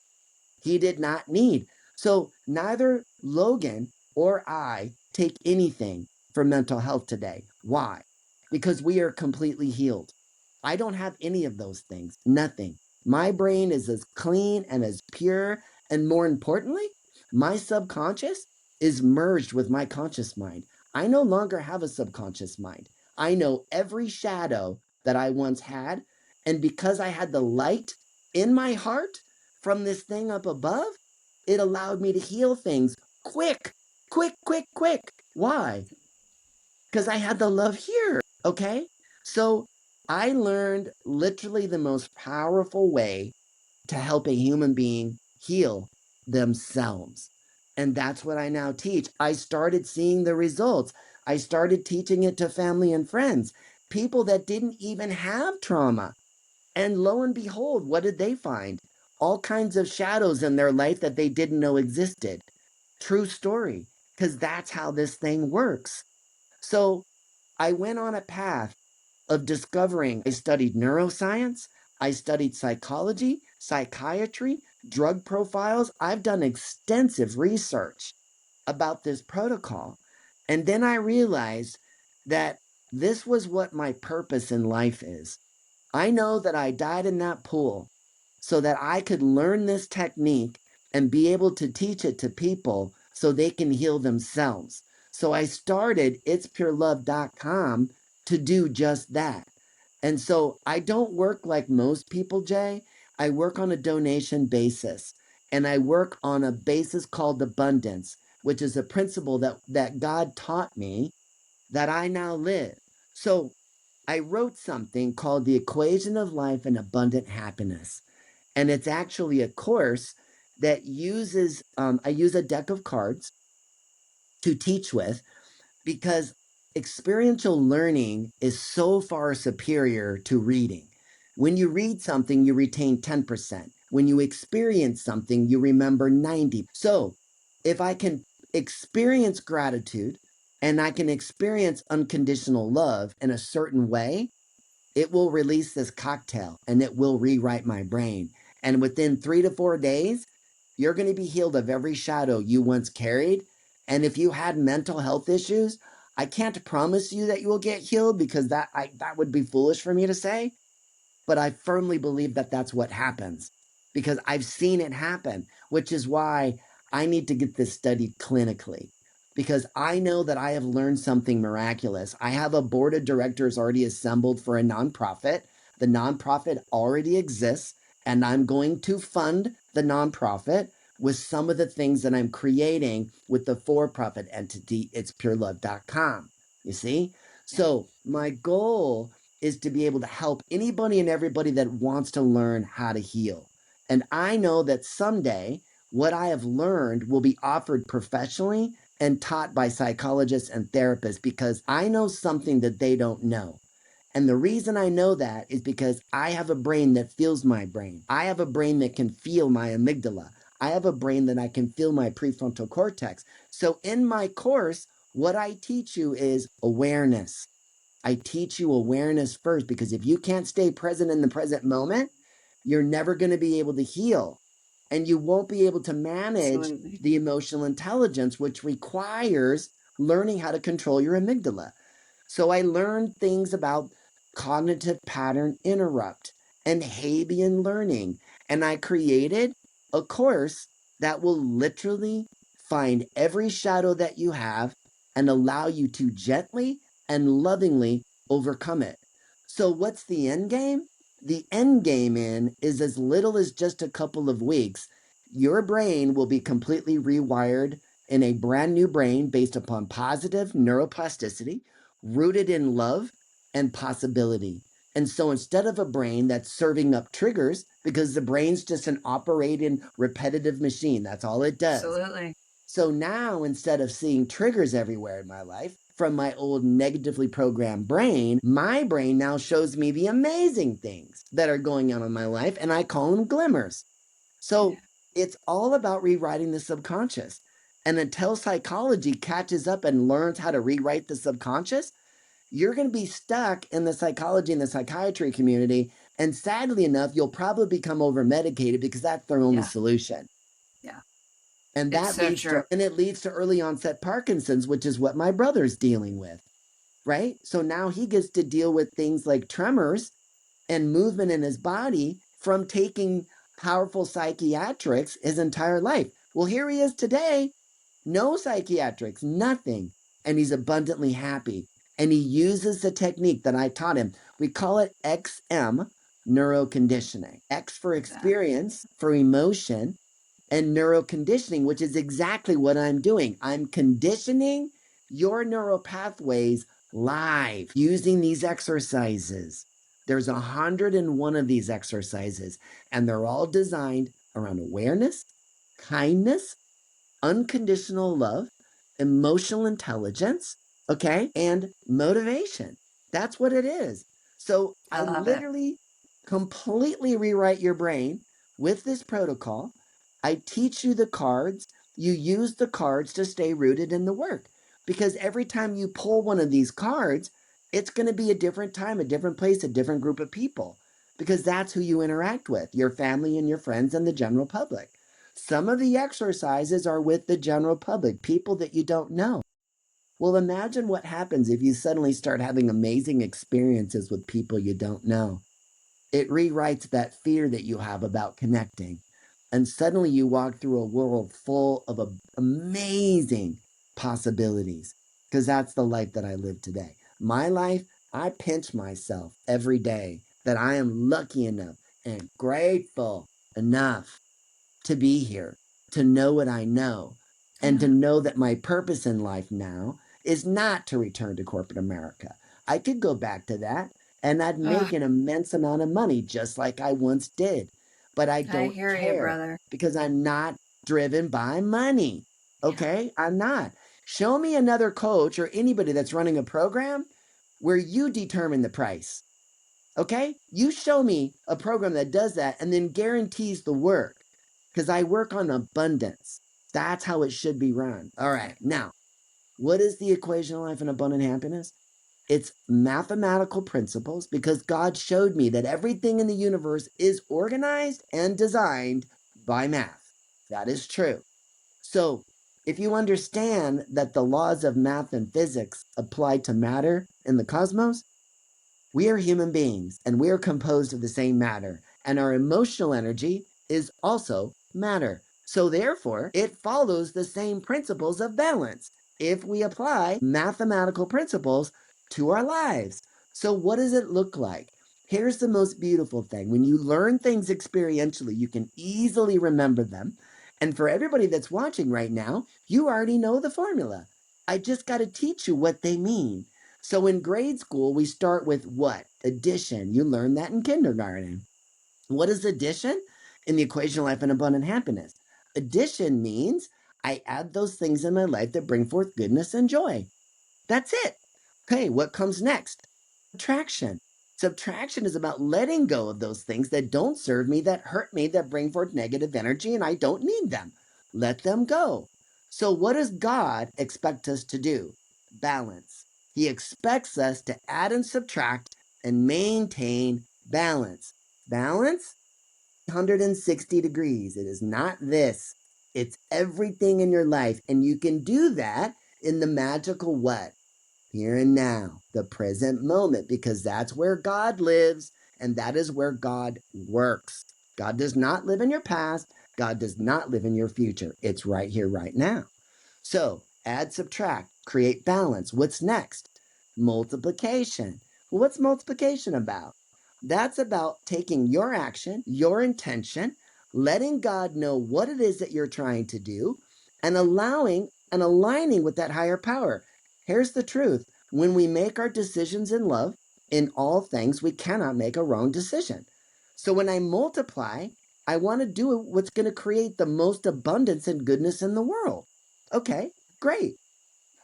He did not need. So neither Logan or I take anything for mental health today. Why? Because we are completely healed. I don't have any of those things. Nothing. My brain is as clean and as pure. And more importantly, my subconscious is merged with my conscious mind. I no longer have a subconscious mind. I know every shadow that I once had. And because I had the light in my heart from this thing up above, it allowed me to heal things quick. Why? Because I had the love here. Okay. So I learned literally the most powerful way to help a human being heal themselves. And that's what I now teach. I started seeing the results. I started teaching it to family and friends, people that didn't even have trauma. And lo and behold, what did they find? All kinds of shadows in their life that they didn't know existed. True story, because that's how this thing works. So I went on a path of discovering. I studied neuroscience, I studied psychology, psychiatry, drug profiles. I've done extensive research about this protocol. And then I realized that this was what my purpose in life is. I know that I died in that pool so that I could learn this technique and be able to teach it to people so they can heal themselves. So I started itspurelove.com to do just that. And so I don't work like most people, Jay. I work on a donation basis, and I work on a basis called abundance, which is a principle that God taught me that I now live. So I wrote something called The Equation of Life and Abundant Happiness. And it's actually a course that uses, I use a deck of cards to teach with, because experiential learning is so far superior to reading. When you read something, you retain 10%. When you experience something, you remember 90%. So if I can experience gratitude and I can experience unconditional love in a certain way, it will release this cocktail and it will rewrite my brain. And within 3 to 4 days, you're going to be healed of every shadow you once carried. And if you had mental health issues, I can't promise you that you will get healed, because that would be foolish for me to say. But I firmly believe that that's what happens, because I've seen it happen, which is why I need to get this studied clinically, because I know that I have learned something miraculous. I have a board of directors already assembled for a nonprofit. The nonprofit already exists, and I'm going to fund the nonprofit with some of the things that I'm creating with the for-profit entity, itspurelove.com. You see? So my goal is to be able to help anybody and everybody that wants to learn how to heal. And I know that someday what I have learned will be offered professionally and taught by psychologists and therapists, because I know something that they don't know. And the reason I know that is because I have a brain that feels my brain. I have a brain that can feel my amygdala. I have a brain that I can feel my prefrontal cortex. So in my course, what I teach you is awareness. I teach you awareness first, because if you can't stay present in the present moment, you're never going to be able to heal. And you won't be able to manage Absolutely. the emotional intelligence, which requires learning how to control your amygdala. So I learned things about cognitive pattern interrupt and Hebbian learning. And I created a course that will literally find every shadow that you have and allow you to gently and lovingly overcome it. So what's the end game? The end game is as little as just a couple of weeks, your brain will be completely rewired in a brand new brain based upon positive neuroplasticity, rooted in love and possibility. And so instead of a brain that's serving up triggers, because the brain's just an operating repetitive machine, that's all it does. Absolutely. So now, instead of seeing triggers everywhere in my life from my old negatively programmed brain, my brain now shows me the amazing things that are going on in my life, and I call them glimmers. So it's all about rewriting the subconscious. And until psychology catches up and learns how to rewrite the subconscious, you're going to be stuck in the psychology and the psychiatry community. And sadly enough, you'll probably become over medicated, because that's their only solution. Yeah. And It's that so leads true. to early onset Parkinson's, which is what my brother's dealing with. Right? So now he gets to deal with things like tremors and movement in his body from taking powerful psychiatrics his entire life. Well, here he is today, no psychiatrics, nothing. And he's abundantly happy. And he uses the technique that I taught him. We call it XM, neuroconditioning. X for experience, for emotion, and neuroconditioning, which is exactly what I'm doing. I'm conditioning your neural pathways live using these exercises. There's 101 of these exercises, and they're all designed around awareness, kindness, unconditional love, emotional intelligence, okay, and motivation. That's what it is. So I literally completely rewrite your brain with this protocol. I teach you the cards. You use the cards to stay rooted in the work. Because every time you pull one of these cards, it's going to be a different time, a different place, a different group of people. Because that's who you interact with, your family and your friends and the general public. Some of the exercises are with the general public, people that you don't know. Well, imagine what happens if you suddenly start having amazing experiences with people you don't know. It rewrites that fear that you have about connecting. And suddenly you walk through a world full of amazing possibilities, because that's the life that I live today. My life, I pinch myself every day that I am lucky enough and grateful enough to be here, to know what I know, and to know that my purpose in life now is not to return to corporate America. I could go back to that and I'd make an immense amount of money just like I once did. But I don't care because I'm not driven by money. Okay? I'm not. Show me another coach or anybody that's running a program where you determine the price. Okay? You show me a program that does that and then guarantees the work, because I work on abundance. That's how it should be run. All right. Now, what is the equation of life and abundant happiness? It's mathematical principles, because God showed me that everything in the universe is organized and designed by math. That is true. So if you understand that the laws of math and physics apply to matter in the cosmos, we are human beings and we are composed of the same matter, and our emotional energy is also matter. So therefore, it follows the same principles of balance if we apply mathematical principles to our lives. So what does it look like? Here's the most beautiful thing. When you learn things experientially, you can easily remember them. And for everybody that's watching right now, you already know the formula. I just got to teach you what they mean. So in grade school, we start with what? Addition. You learn that in kindergarten. What is addition? In the equation of life and abundant happiness. Addition means I add those things in my life that bring forth goodness and joy. That's it. Okay, what comes next? Subtraction. Subtraction is about letting go of those things that don't serve me, that hurt me, that bring forth negative energy, and I don't need them. Let them go. So what does God expect us to do? Balance. He expects us to add and subtract and maintain balance. Balance? 160 degrees. It is not this. It's everything in your life. And you can do that in the magical what? Here and now, the present moment, because that's where God lives and that is where God works. God does not live in your past. God does not live in your future. It's right here, right now. So add, subtract, create balance. What's next? Multiplication. What's multiplication about? That's about taking your action, your intention, letting God know what it is that you're trying to do, and allowing and aligning with that higher power. Here's the truth. When we make our decisions in love, in all things, we cannot make a wrong decision. So when I multiply, I want to do what's going to create the most abundance and goodness in the world. Okay, great.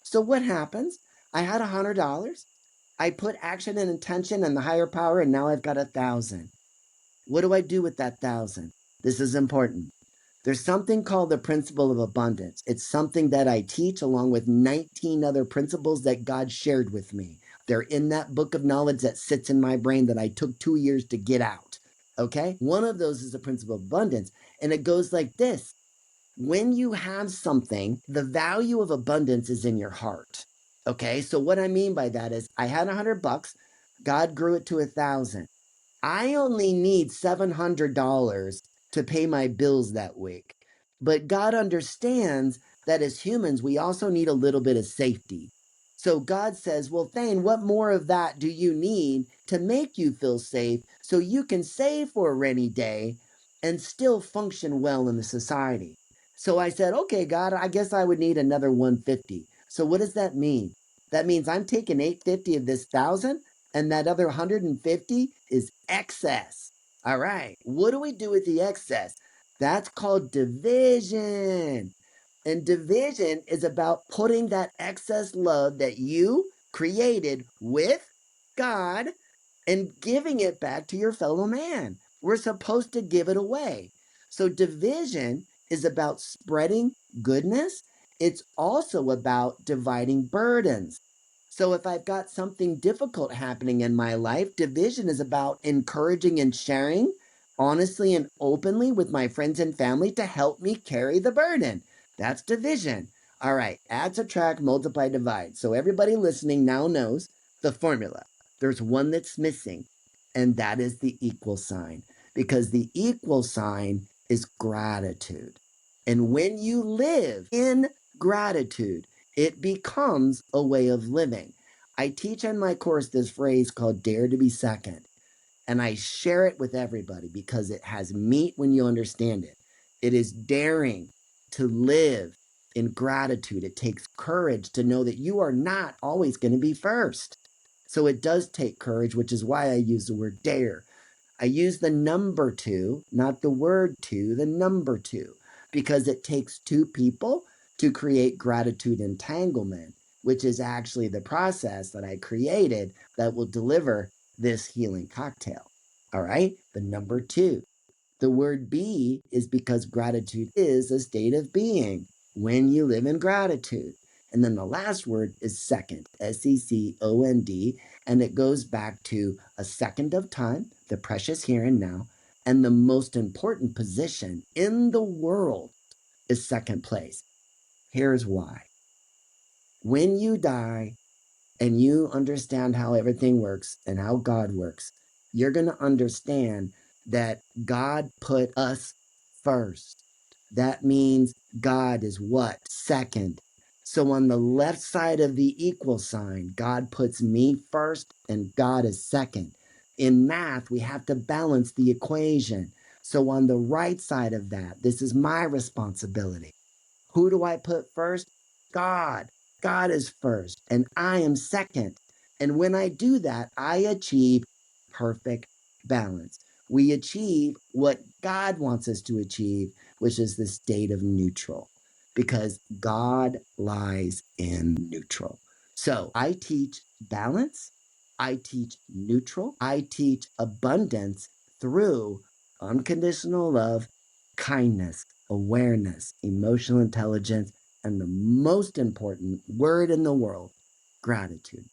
So what happens? I had $100. I put action and intention and the higher power, and now I've got 1,000. What do I do with that 1,000? This is important. There's something called the principle of abundance. It's something that I teach along with 19 other principles that God shared with me. They're in that book of knowledge that sits in my brain that I took 2 years to get out. Okay? One of those is the principle of abundance, and it goes like this. When you have something, the value of abundance is in your heart. Okay? So what I mean by that is I had $100, God grew it to 1,000. I only need $700 to pay my bills that week. But God understands that as humans, we also need a little bit of safety. So God says, well, Thayne, what more of that do you need to make you feel safe so you can save for a rainy day and still function well in the society? So I said, okay, God, I guess I would need another 150. So what does that mean? That means I'm taking 850 of this 1,000 and that other 150 is excess. All right. What do we do with the excess? That's called division. And division is about putting that excess love that you created with God and giving it back to your fellow man. We're supposed to give it away. So division is about spreading goodness. It's also about dividing burdens. So if I've got something difficult happening in my life, division is about encouraging and sharing honestly and openly with my friends and family to help me carry the burden. That's division. All right, add, subtract, multiply, divide. So everybody listening now knows the formula. There's one that's missing, and that is the equal sign, because the equal sign is gratitude. And when you live in gratitude, it becomes a way of living. I teach in my course this phrase called dare to be second, and I share it with everybody because it has meat when you understand it. It is daring to live in gratitude. It takes courage to know that you are not always going to be first. So it does take courage, which is why I use the word dare. I use the number two, not the word two, the number two, because it takes two people to create gratitude entanglement, which is actually the process that I created that will deliver this healing cocktail. All right, the number two. The word be is because gratitude is a state of being when you live in gratitude. And then the last word is second, SECOND, and it goes back to a second of time, the precious here and now, and the most important position in the world is second place. Here's why. When you die, and you understand how everything works and how God works, you're going to understand that God put us first. That means God is what? Second. So on the left side of the equal sign, God puts me first and God is second. In math, we have to balance the equation. So on the right side of that, this is my responsibility. Who do I put first? God. God is first, and I am second. And when I do that, I achieve perfect balance. We achieve what God wants us to achieve, which is the state of neutral, because God lies in neutral. So I teach balance, I teach neutral, I teach abundance through unconditional love, kindness, awareness, emotional intelligence, and the most important word in the world, gratitude.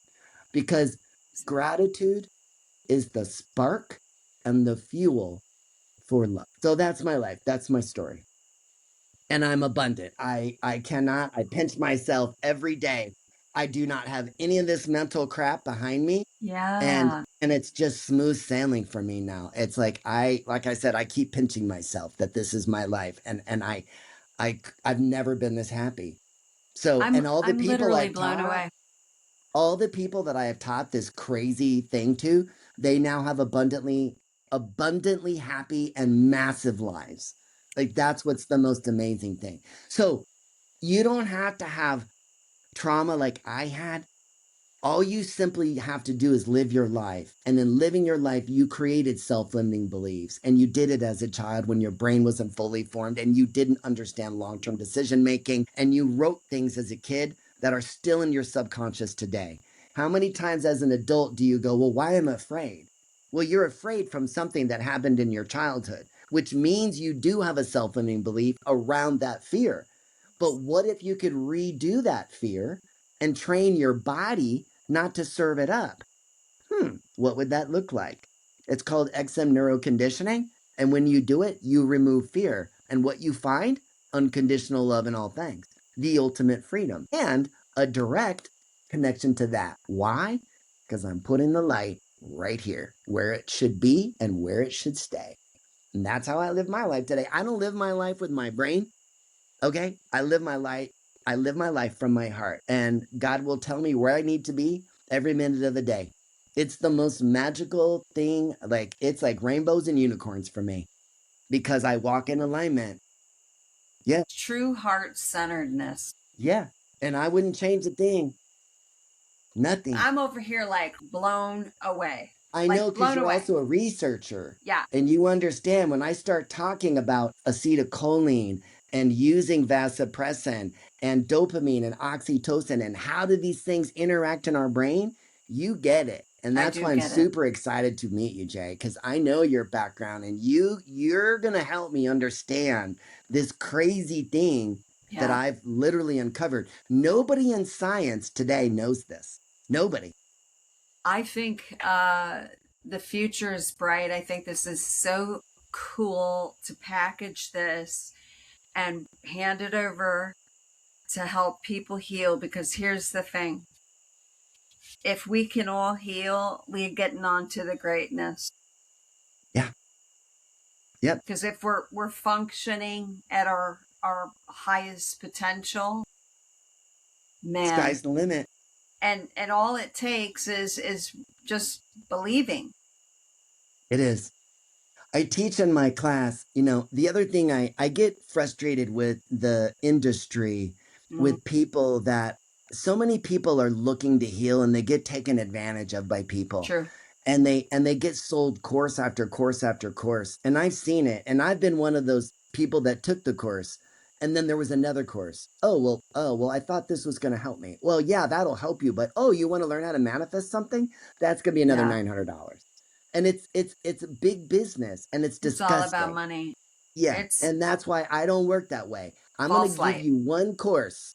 Because gratitude is the spark and the fuel for love. So that's my life. That's my story. And I'm abundant. I cannot, I pinch myself every day. I do not have any of this mental crap behind me. Yeah. And it's just smooth sailing for me now. It's like I said, I keep pinching myself that this is my life. And I've never been this happy. So, and all the I'm people literally I've blown taught, away. all the people that I have taught this crazy thing to, they now have abundantly happy and massive lives. Like that's what's the most amazing thing. So you don't have to have trauma like I had. All you simply have to do is live your life. And in living your life, you created self-limiting beliefs. And you did it as a child when your brain wasn't fully formed and you didn't understand long-term decision making. And you wrote things as a kid that are still in your subconscious today. How many times as an adult do you go, well, why am I afraid? Well, you're afraid from something that happened in your childhood, which means you do have a self-limiting belief around that fear. But what if you could redo that fear and train your body not to serve it up? What would that look like? It's called XM neuroconditioning. And when you do it, you remove fear. And what you find? Unconditional love in all things, the ultimate freedom, and a direct connection to that. Why? Because I'm putting the light right here where it should be and where it should stay. And that's how I live my life today. I don't live my life with my brain. Okay? I live my life from my heart, and God will tell me where I need to be every minute of the day. It's the most magical thing. It's like rainbows and unicorns for me because I walk in alignment. Yeah. True heart-centeredness. Yeah. And I wouldn't change a thing. Nothing. I'm over here like blown away. I know, because you're also a researcher. Yeah. And you understand when I start talking about acetylcholine and using vasopressin and dopamine and oxytocin and how do these things interact in our brain, you get it. And that's why I'm super excited to meet you, Jay, because I know your background and you're going to help me understand this crazy thing that I've literally uncovered. Nobody in science today knows this. Nobody. I think the future is bright. I think this is so cool to package this and hand it over to help people heal, because here's the thing. If we can all heal, we're getting on to the greatness. Yeah. Yep. Because if we're functioning at our highest potential, man, sky's the limit. And all it takes is just believing. It is. I teach in my class, the other thing I get frustrated with the industry, with people that so many people are looking to heal and they get taken advantage of by people. True. And they get sold course after course after course. And I've seen it. And I've been one of those people that took the course. And then there was another course. Oh, well, I thought this was going to help me. Well, yeah, that'll help you. But, you want to learn how to manifest something? That's going to be another $900. And it's a big business and it's disgusting. It's all about money. Yeah. And that's why I don't work that way. I'm going to give you one course.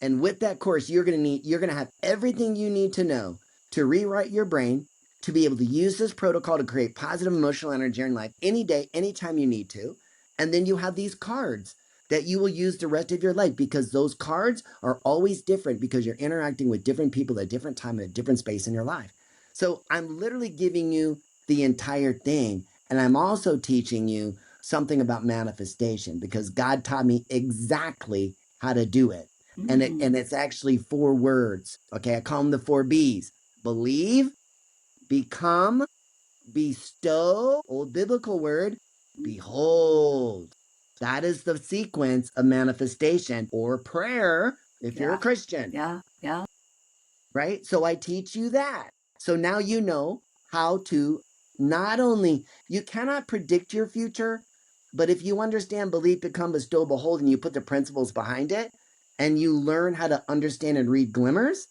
And with that course, you're going to have everything you need to know to rewrite your brain, to be able to use this protocol to create positive emotional energy in life any day, anytime you need to. And then you have these cards that you will use the rest of your life, because those cards are always different because you're interacting with different people at different time at a different space in your life. So I'm literally giving you the entire thing. And I'm also teaching you something about manifestation, because God taught me exactly how to do it. And it's actually 4 words. Okay. I call them the 4 B's: believe, become, bestow, old biblical word, behold. That is the sequence of manifestation or prayer if you're a Christian. Yeah. Right? So I teach you that. So now you know how to not only, you cannot predict your future, but if you understand believe, become, bestow, behold, and you put the principles behind it, and you learn how to understand and read glimmers,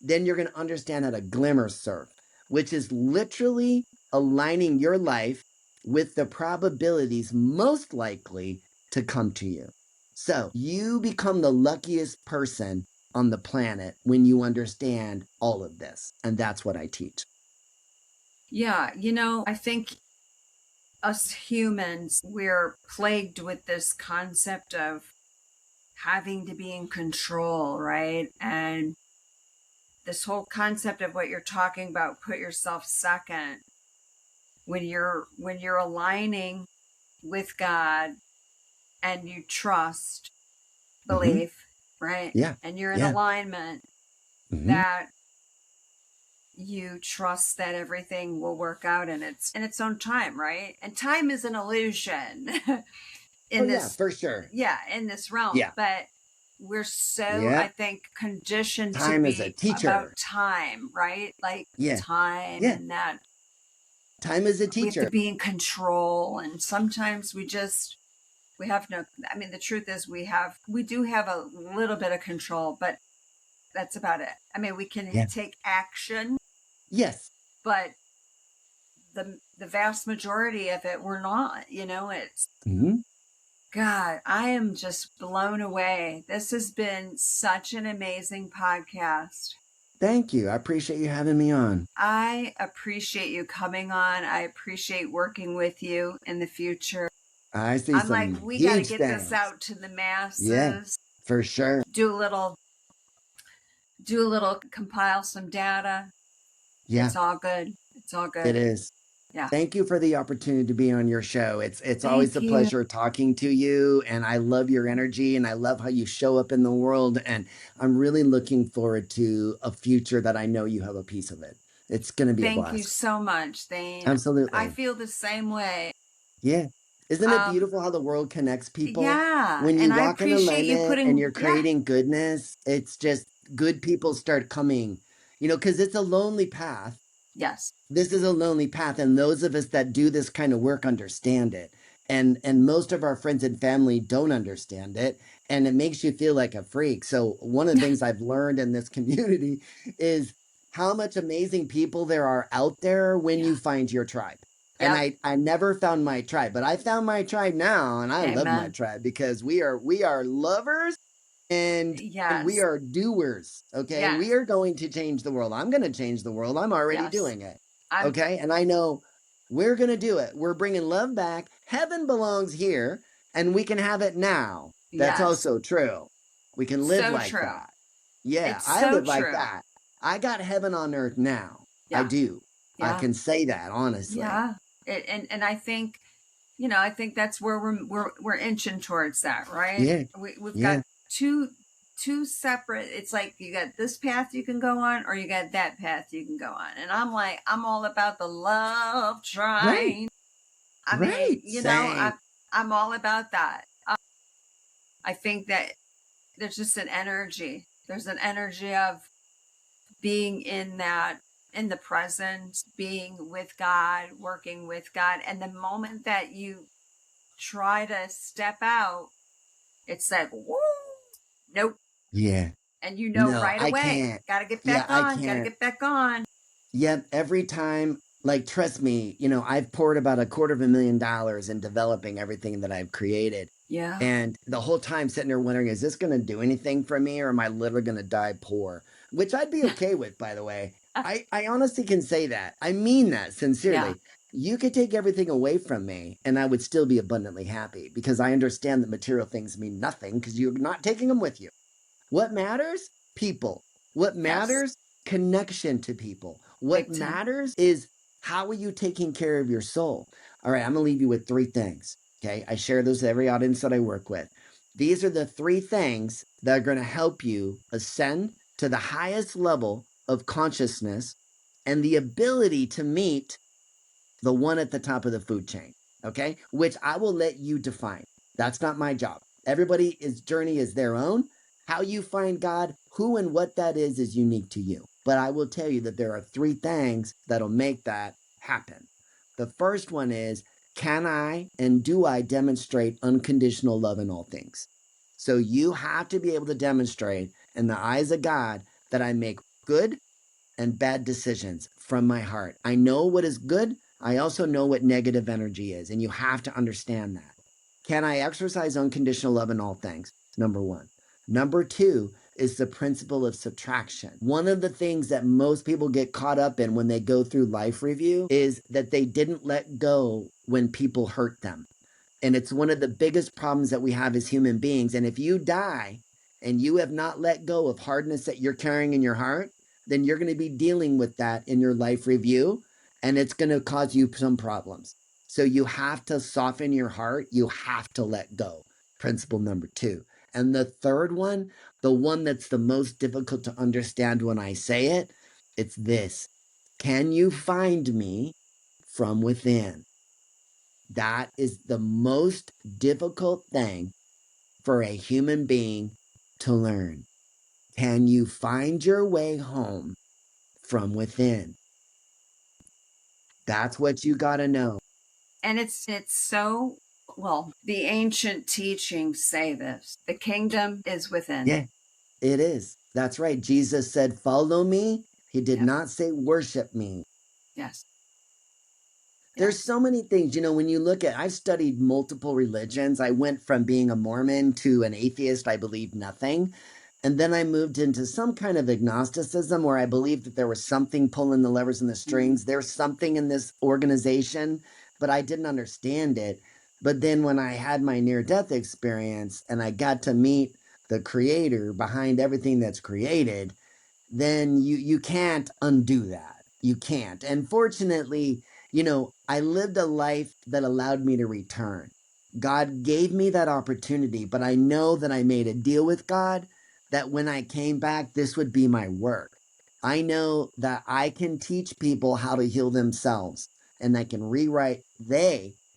then you're going to understand how to glimmer surf, which is literally aligning your life with the probabilities most likely to come to you. So you become the luckiest person on the planet when you understand all of this. And that's what I teach. Yeah. I think us humans, we're plagued with this concept of having to be in control, right? And this whole concept of what you're talking about, put yourself second. When you're aligning with God and you trust, believe, right? Yeah. And you're in alignment, that you trust that everything will work out in its own time, right? And time is an illusion in this, for sure. Yeah, in this realm. Yeah. But we're so, I think, conditioned time to be is a teacher. About time, right? Like time and that. Time is a teacher. We have to be in control, and sometimes we have no, the truth is we do have a little bit of control, but that's about it. We can take action. Yes. But the vast majority of it, we're not, it's, God, I am just blown away. This has been such an amazing podcast. Thank you. I appreciate you having me on. I appreciate you coming on. I appreciate working with you in the future. I see. I'm like, we got to get this out to the masses. Yeah, for sure. Do a little, compile some data. Yeah. It's all good. It's all good. It is. Yeah. Thank you for the opportunity to be on your show. It's always a pleasure talking to you, and I love your energy and I love how you show up in the world, and I'm really looking forward to a future that I know you have a piece of it. It's going to be a blast. Thank you so much, Thayne. Absolutely. I feel the same way. Yeah. Isn't it beautiful how the world connects people? Yeah, When you and I walk in appreciate you alignment and putting you're creating goodness, it's just good people start coming, because it's a lonely path. yes. This is a lonely path, and those of us that do this kind of work understand it. And most of our friends and family don't understand it, and it makes you feel like a freak. So one of the things I've learned in this community is how much amazing people there are out there when Yeah. you find your tribe. And Yep. I never found my tribe, but I found my tribe now, and I love my Amen. tribe because we are lovers and we Yes. are doers. Okay, we Yes. are going to change the world. I'm going to change the world. I'm already Yes. doing it. I'm Okay, and I know we're going to do it. We're bringing love back. Heaven belongs here, and we can have it now. That's yes. also true. We can live So like true. that. Yeah, It's I so live like true. that. I got heaven on earth now. I Yeah. do. I Yeah. can say that honestly. Yeah. And I think, I think that's where we're inching towards that, right? Yeah. We've got Yeah. two separate. It's like you got this path you can go on, or you got that path you can go on. And I'm all about the love Right. train. I mean, Right. Same. I'm all about that. I think that there's just an energy. There's an energy of being in the present, being with God, working with God. And the moment that you try to step out, it's like, woo, nope. Yeah. And you know No, right I away, can't. gotta get Yeah, back I on, gotta can't. get back on. Yep, every time, like, trust me, I've poured about $250,000 in developing everything that I've created. Yeah. And the whole time sitting there wondering, is this going to do anything for me or am I literally going to die poor? Which I'd be okay with, by the way. I honestly can say that. I mean that Yeah. sincerely. You could take everything away from me and I would still be abundantly happy because I understand that material things mean nothing because you're not taking them with you. What matters? People. What Yes. matters? Connection to people. What Big time. matters is how are you taking care of your soul? All right, I'm going to leave you with three things. Okay. I share those with every audience that I work with. These are the three things that are going to help you ascend to the highest level of consciousness and the ability to meet the one at the top of the food chain, okay? Which I will let you define. That's not my job. Everybody's journey is their own. How you find God, who and what that is unique to you. But I will tell you that there are three things that'll make that happen. The first one is, can I and do I demonstrate unconditional love in all things? So you have to be able to demonstrate in the eyes of God that I make good and bad decisions from my heart. I know what is good. I also know what negative energy is, and you have to understand that. Can I exercise unconditional love in all things? Number one. Number two is the principle of subtraction. One of the things that most people get caught up in when they go through life review is that they didn't let go when people hurt them. And it's one of the biggest problems that we have as human beings. And if you die and you have not let go of hardness that you're carrying in your heart, then you're going to be dealing with that in your life review and it's going to cause you some problems. So you have to soften your heart. You have to let go. Principle number two. And the third one, the one that's the most difficult to understand when I say it, it's this. Can you find me from within? That is the most difficult thing for a human being to learn. Can you find your way home from within? That's what you got to know. And it's so, well, the ancient teachings say this. The kingdom is within. Yeah, it is. That's right. Jesus said, follow me. He did Yep. not say worship me. Yes. There's Yes. so many things, when you look at, I've studied multiple religions. I went from being a Mormon to an atheist. I believed nothing. And then I moved into some kind of agnosticism where I believed that there was something pulling the levers and the strings. There's something in this organization, but I didn't understand it. But then when I had my near death experience and I got to meet the creator behind everything that's created, then you can't undo that. You can't. And fortunately, I lived a life that allowed me to return. God gave me that opportunity, but I know that I made a deal with God that when I came back, this would be my work. I know that I can teach people how to heal themselves and they can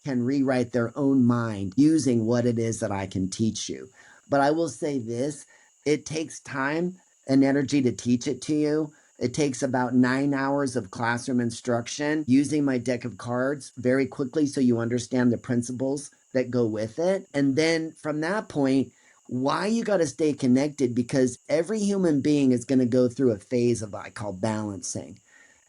can rewrite their own mind using what it is that I can teach you. But I will say this, it takes time and energy to teach it to you. It takes about 9 hours of classroom instruction using my deck of cards very quickly so you understand the principles that go with it. And then from that point, why you got to stay connected, because every human being is going to go through a phase of what I call balancing.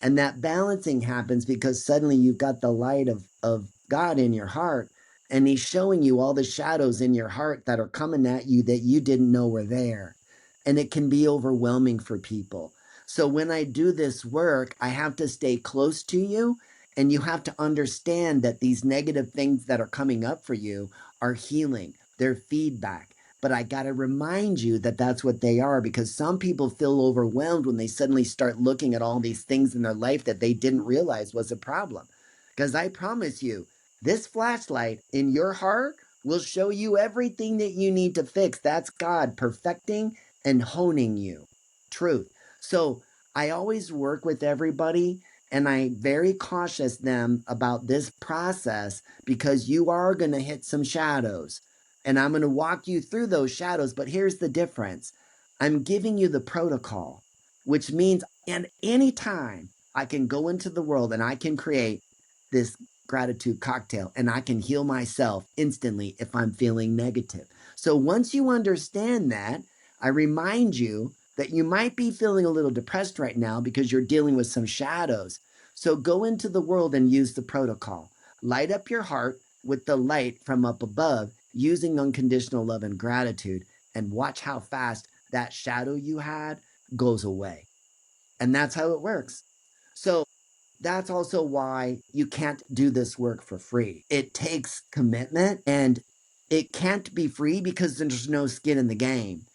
And that balancing happens because suddenly you've got the light of God in your heart, and he's showing you all the shadows in your heart that are coming at you that you didn't know were there. And it can be overwhelming for people. So when I do this work, I have to stay close to you, and you have to understand that these negative things that are coming up for you are healing, they're feedback. But I got to remind you that that's what they are, because some people feel overwhelmed when they suddenly start looking at all these things in their life that they didn't realize was a problem. Because I promise you, this flashlight in your heart will show you everything that you need to fix. That's God perfecting and honing you. Truth. So I always work with everybody, and I very cautious them about this process, because you are going to hit some shadows. And I'm going to walk you through those shadows. But here's the difference. I'm giving you the protocol, which means at any time I can go into the world and I can create this gratitude cocktail, and I can heal myself instantly if I'm feeling negative. So once you understand that, I remind you that you might be feeling a little depressed right now because you're dealing with some shadows. So go into the world and use the protocol. Light up your heart with the light from up above using unconditional love and gratitude, and watch how fast that shadow you had goes away. And that's how it works. So that's also why you can't do this work for free. It takes commitment, and it can't be free because there's no skin in the game.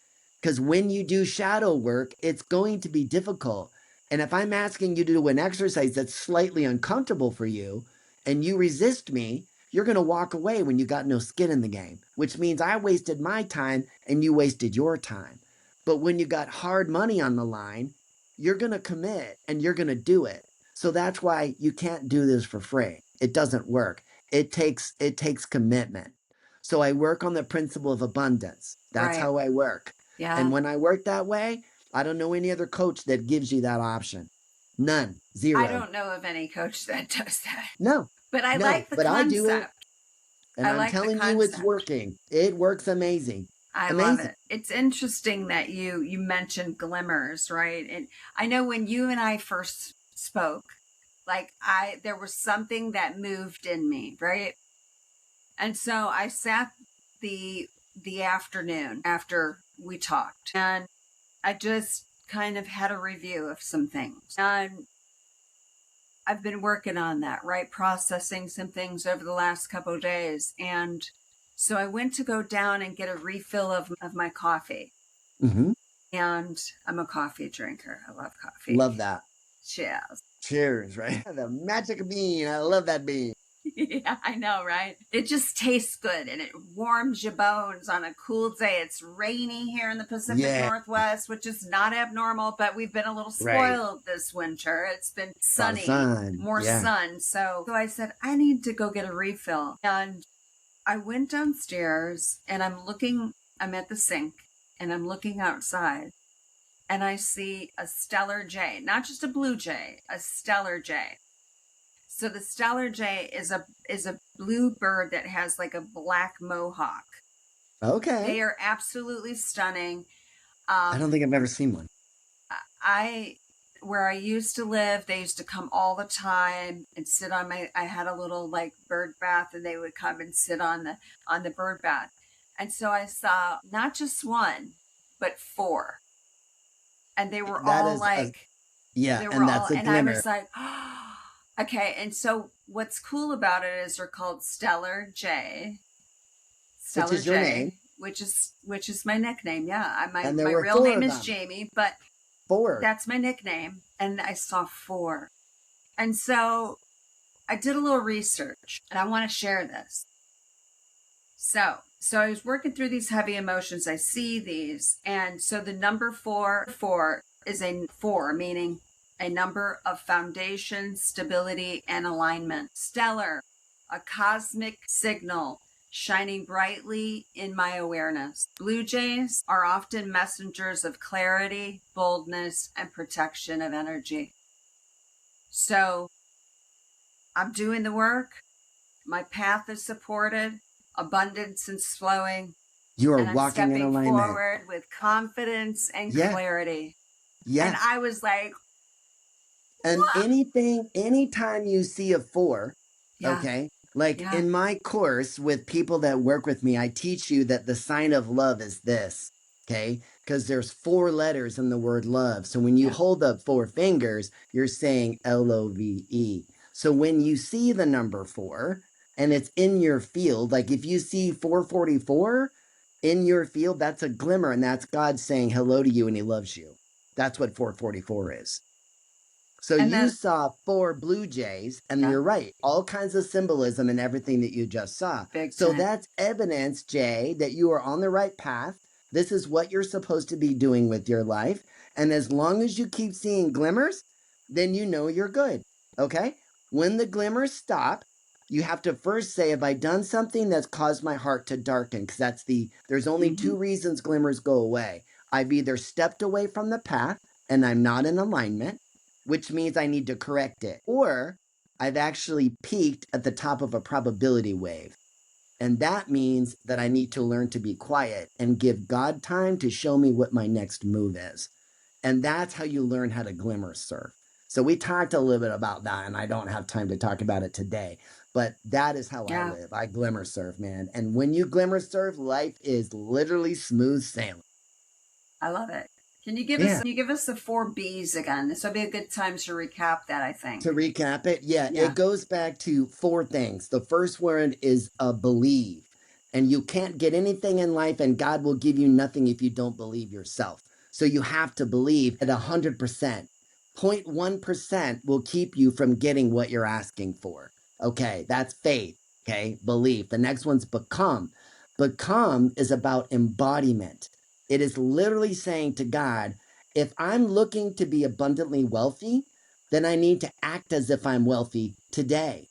Because when you do shadow work, it's going to be difficult. And if I'm asking you to do an exercise that's slightly uncomfortable for you and you resist me, you're going to walk away when you got no skin in the game, which means I wasted my time and you wasted your time. But when you got hard money on the line, you're going to commit and you're going to do it. So that's why you can't do this for free. It doesn't work. It takes commitment. So I work on the principle of abundance. That's Right. how I work. Yeah. And when I work that way, I don't know any other coach that gives you that option. None. Zero. I don't know of any coach that does that. No. But I No, like the but I do it. concept. And I'm like the telling you, it's concept. working. It works amazing. I love it. It's interesting that you mentioned glimmers, right? And I know when you and I first spoke, like there was something that moved in me, right? And so I sat the afternoon after we talked, and I just kind of had a review of some things. And I've been working on that, right? Processing some things over the last couple of days. And so I went to go down and get a refill of my coffee. Mm-hmm. And I'm a coffee drinker. I love coffee. Love that. Cheers. Cheers, right? The magic bean. I love that bean. Yeah, I know, right? It just tastes good, and it warms your bones on a cool day. It's rainy here in the Pacific Northwest, which is not abnormal, but we've been a little spoiled this winter. It's been sunny, more sun. So I said, I need to go get a refill. And I went downstairs, and I'm at the sink, and I'm looking outside, and I see a stellar jay, not just a blue jay, a stellar jay. So the stellar jay is a blue bird that has like a black mohawk. Okay. They are absolutely stunning. I don't think I've ever seen one. Where I used to live, they used to come all the time and sit on I had a little like bird bath, and they would come and sit on the bird bath. And so I saw not just one, but 4. And they were all like, and that's a glimmer. And I was like, oh, okay. And so what's cool about it is they're called Stellar Jay. Stellar Which is your name. Which is my nickname. Yeah. My real name is Jamie, but 4. That's my nickname. And I saw 4. And so I did a little research, and I want to share this. So I was working through these heavy emotions. I see these. And so the number 4 is a 4, meaning a number of foundation, stability, and alignment. Stellar a cosmic signal shining brightly in my awareness. Blue jays are often messengers of clarity, boldness, and protection of energy. So I'm doing the work. My path is supported, abundance is flowing, You are and I'm walking in stepping alignment. forward with confidence and Yeah. clarity. Yeah. And I was like, and what? anytime you see a 4, Yeah. okay, like Yeah. in my course with people that work with me, I teach you that the sign of love is this, okay, because there's 4 letters in the word love. So when you hold up 4 fingers, you're saying LOVE. So when you see the number 4 and it's in your field, like if you see 444 in your field, that's a glimmer, and that's God saying hello to you and he loves you. That's what 444 is. So And you then, saw 4 blue jays, and yeah, you're right, all kinds of symbolism in everything that you just saw. big So time. that's evidence, Jay, that you are on the right path. This is what you're supposed to be doing with your life. And as long as you keep seeing glimmers, then you know you're good. Okay? When the glimmers stop, you have to first say, have I done something that's caused my heart to darken? Because there's only 2 reasons glimmers go away. I've either stepped away from the path and I'm not in alignment, which means I need to correct it, or I've actually peaked at the top of a probability wave. And that means that I need to learn to be quiet and give God time to show me what my next move is. And that's how you learn how to glimmer surf. So we talked a little bit about that, and I don't have time to talk about it today, but that is how I live. I glimmer surf, man. And when you glimmer surf, life is literally smooth sailing. I love it. Can you give us the 4 B's again? This will be a good time to recap that, I think. To recap it, it goes back to 4 things. The first word is believe. And you can't get anything in life, and God will give you nothing if you don't believe yourself. So you have to believe at 100%. 0.1% will keep you from getting what you're asking for. Okay, that's faith. Okay, belief. The next one's become. Become is about embodiment. It is literally saying to God, if I'm looking to be abundantly wealthy, then I need to act as if I'm wealthy today.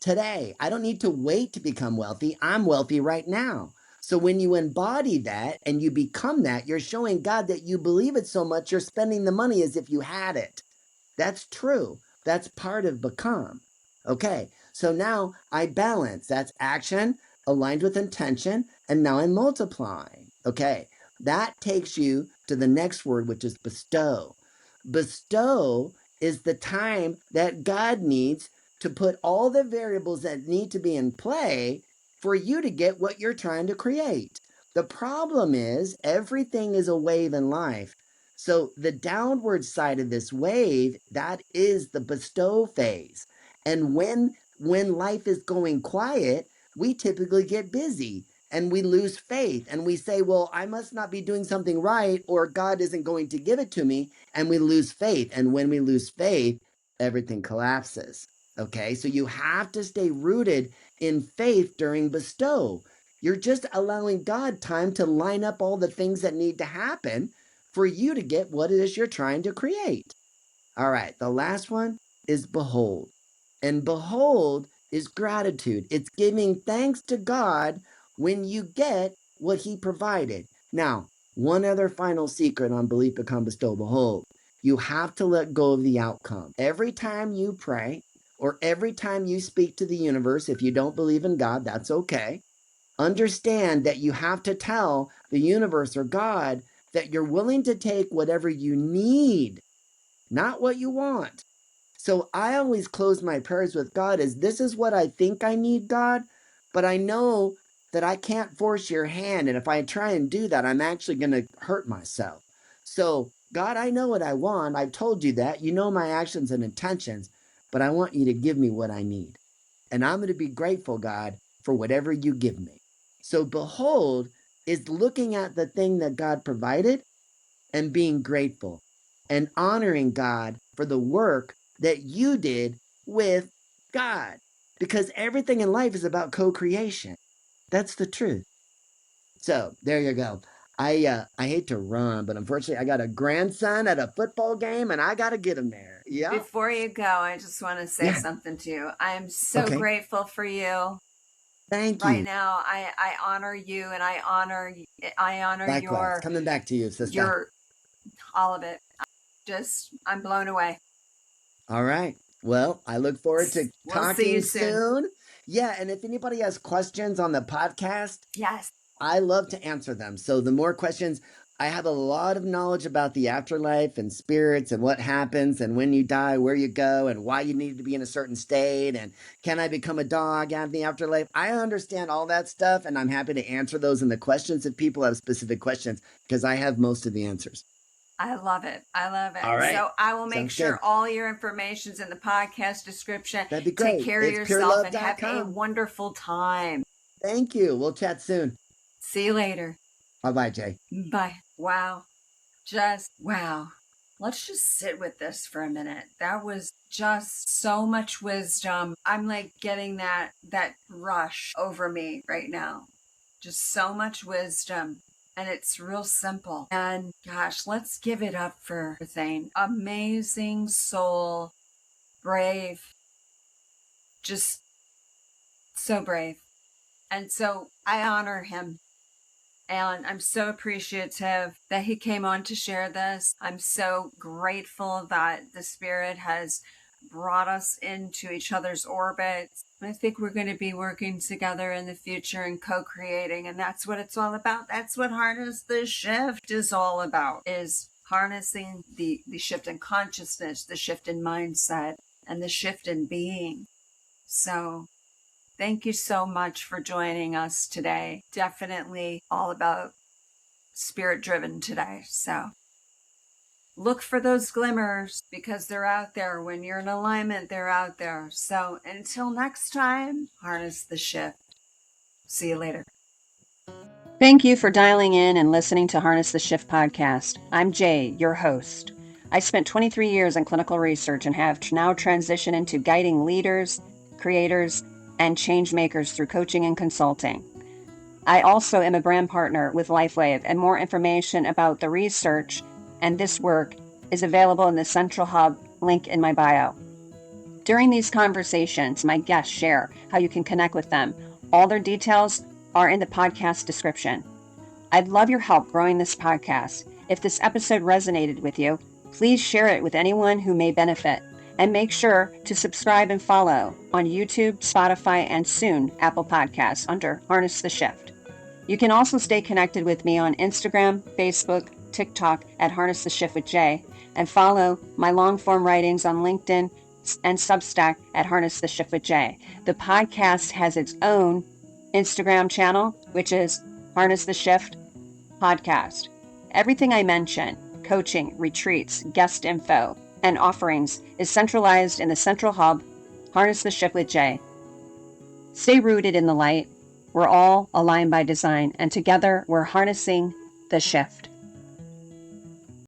Today. I don't need to wait to become wealthy. I'm wealthy right now. So when you embody that and you become that, you're showing God that you believe it so much, you're spending the money as if you had it. That's true. That's part of become. Okay, so now I balance. That's action aligned with intention, and now I'm multiplying. Okay, that takes you to the next word, which is bestow. Bestow is the time that God needs to put all the variables that need to be in play for you to get what you're trying to create. The problem is everything is a wave in life. So the downward side of this wave, that is the bestow phase. And when life is going quiet, we typically get busy and we lose faith and we say, well, I must not be doing something right or God isn't going to give it to me, and we lose faith. And when we lose faith, everything collapses. Okay, so you have to stay rooted in faith during bestow. You're just allowing God time to line up all the things that need to happen for you to get what it is you're trying to create. All right, the last one is behold. And behold is gratitude. It's giving thanks to God when you get what he provided. Now, one other final secret on belief, become, bestow, behold. You have to let go of the outcome. Every time you pray or every time you speak to the universe, if you don't believe in God, that's okay. Understand that you have to tell the universe or God that you're willing to take whatever you need, not what you want. So I always close my prayers with God as, this is what I think I need, God, but I know that I can't force your hand. And if I try and do that, I'm actually going to hurt myself. So God, I know what I want. I've told you that. You know my actions and intentions, but I want you to give me what I need. And I'm going to be grateful, God, for whatever you give me. So behold is looking at the thing that God provided and being grateful and honoring God for the work that you did with God. Because everything in life is about co-creation. That's the truth. So there you go. I hate to run, but unfortunately I got a grandson at a football game and I got to get him there. Yeah. Before you go, I just want to say something to you. I'm so grateful for you. Thank you. Right now, I honor you, and I honor Likewise. your Coming back to you, sister. Your all of it. I'm blown away. All right. Well, I look forward to talking see you soon. Yeah, and if anybody has questions on the podcast, yes, I love to answer them. So the more questions, I have a lot of knowledge about the afterlife and spirits and what happens and when you die, where you go and why you need to be in a certain state and can I become a dog out in the afterlife? I understand all that stuff and I'm happy to answer those in the questions if people have specific questions because I have most of the answers. I love it. I love it. All right. So I will make Sounds sure good. all your information's in the podcast description. That'd be great. Take care of yourself and have a wonderful time. Thank you. We'll chat soon. See you later. Bye-bye, Jay. Bye. Wow. Wow. Let's just sit with this for a minute. That was just so much wisdom. I'm like getting that rush over me right now. Just so much wisdom. And it's real simple. And gosh, let's give it up for Thayne. Amazing soul, brave, just so brave. And so I honor him. And I'm so appreciative that he came on to share this. I'm so grateful that the Spirit has brought us into each other's orbits. I think we're going to be working together in the future and co-creating, and that's what it's all about. That's what Harness the Shift is all about, is harnessing the shift in consciousness, the shift in mindset, and the shift in being. So thank you so much for joining us today. Definitely all about spirit-driven today. So look for those glimmers because they're out there. When you're in alignment, they're out there. So until next time, harness the shift. See you later. Thank you for dialing in and listening to Harness the Shift podcast. I'm Jay, your host. I spent 23 years in clinical research and have now transitioned into guiding leaders, creators, and change makers through coaching and consulting. I also am a brand partner with LifeWave, and more information about the research and this work is available in the Central Hub link in my bio. During these conversations, my guests share how you can connect with them. All their details are in the podcast description. I'd love your help growing this podcast. If this episode resonated with you, please share it with anyone who may benefit. And make sure to subscribe and follow on YouTube, Spotify, and soon Apple Podcasts under Harness the Shift. You can also stay connected with me on Instagram, Facebook, TikTok at Harness the Shift with Jay, and follow my long-form writings on LinkedIn and Substack at Harness the Shift with Jay. The podcast has its own Instagram channel, which is Harness the Shift Podcast. Everything I mention, coaching, retreats, guest info, and offerings is centralized in the Central Hub, Harness the Shift with Jay. Stay rooted in the light. We're all aligned by design, and together we're harnessing the shift.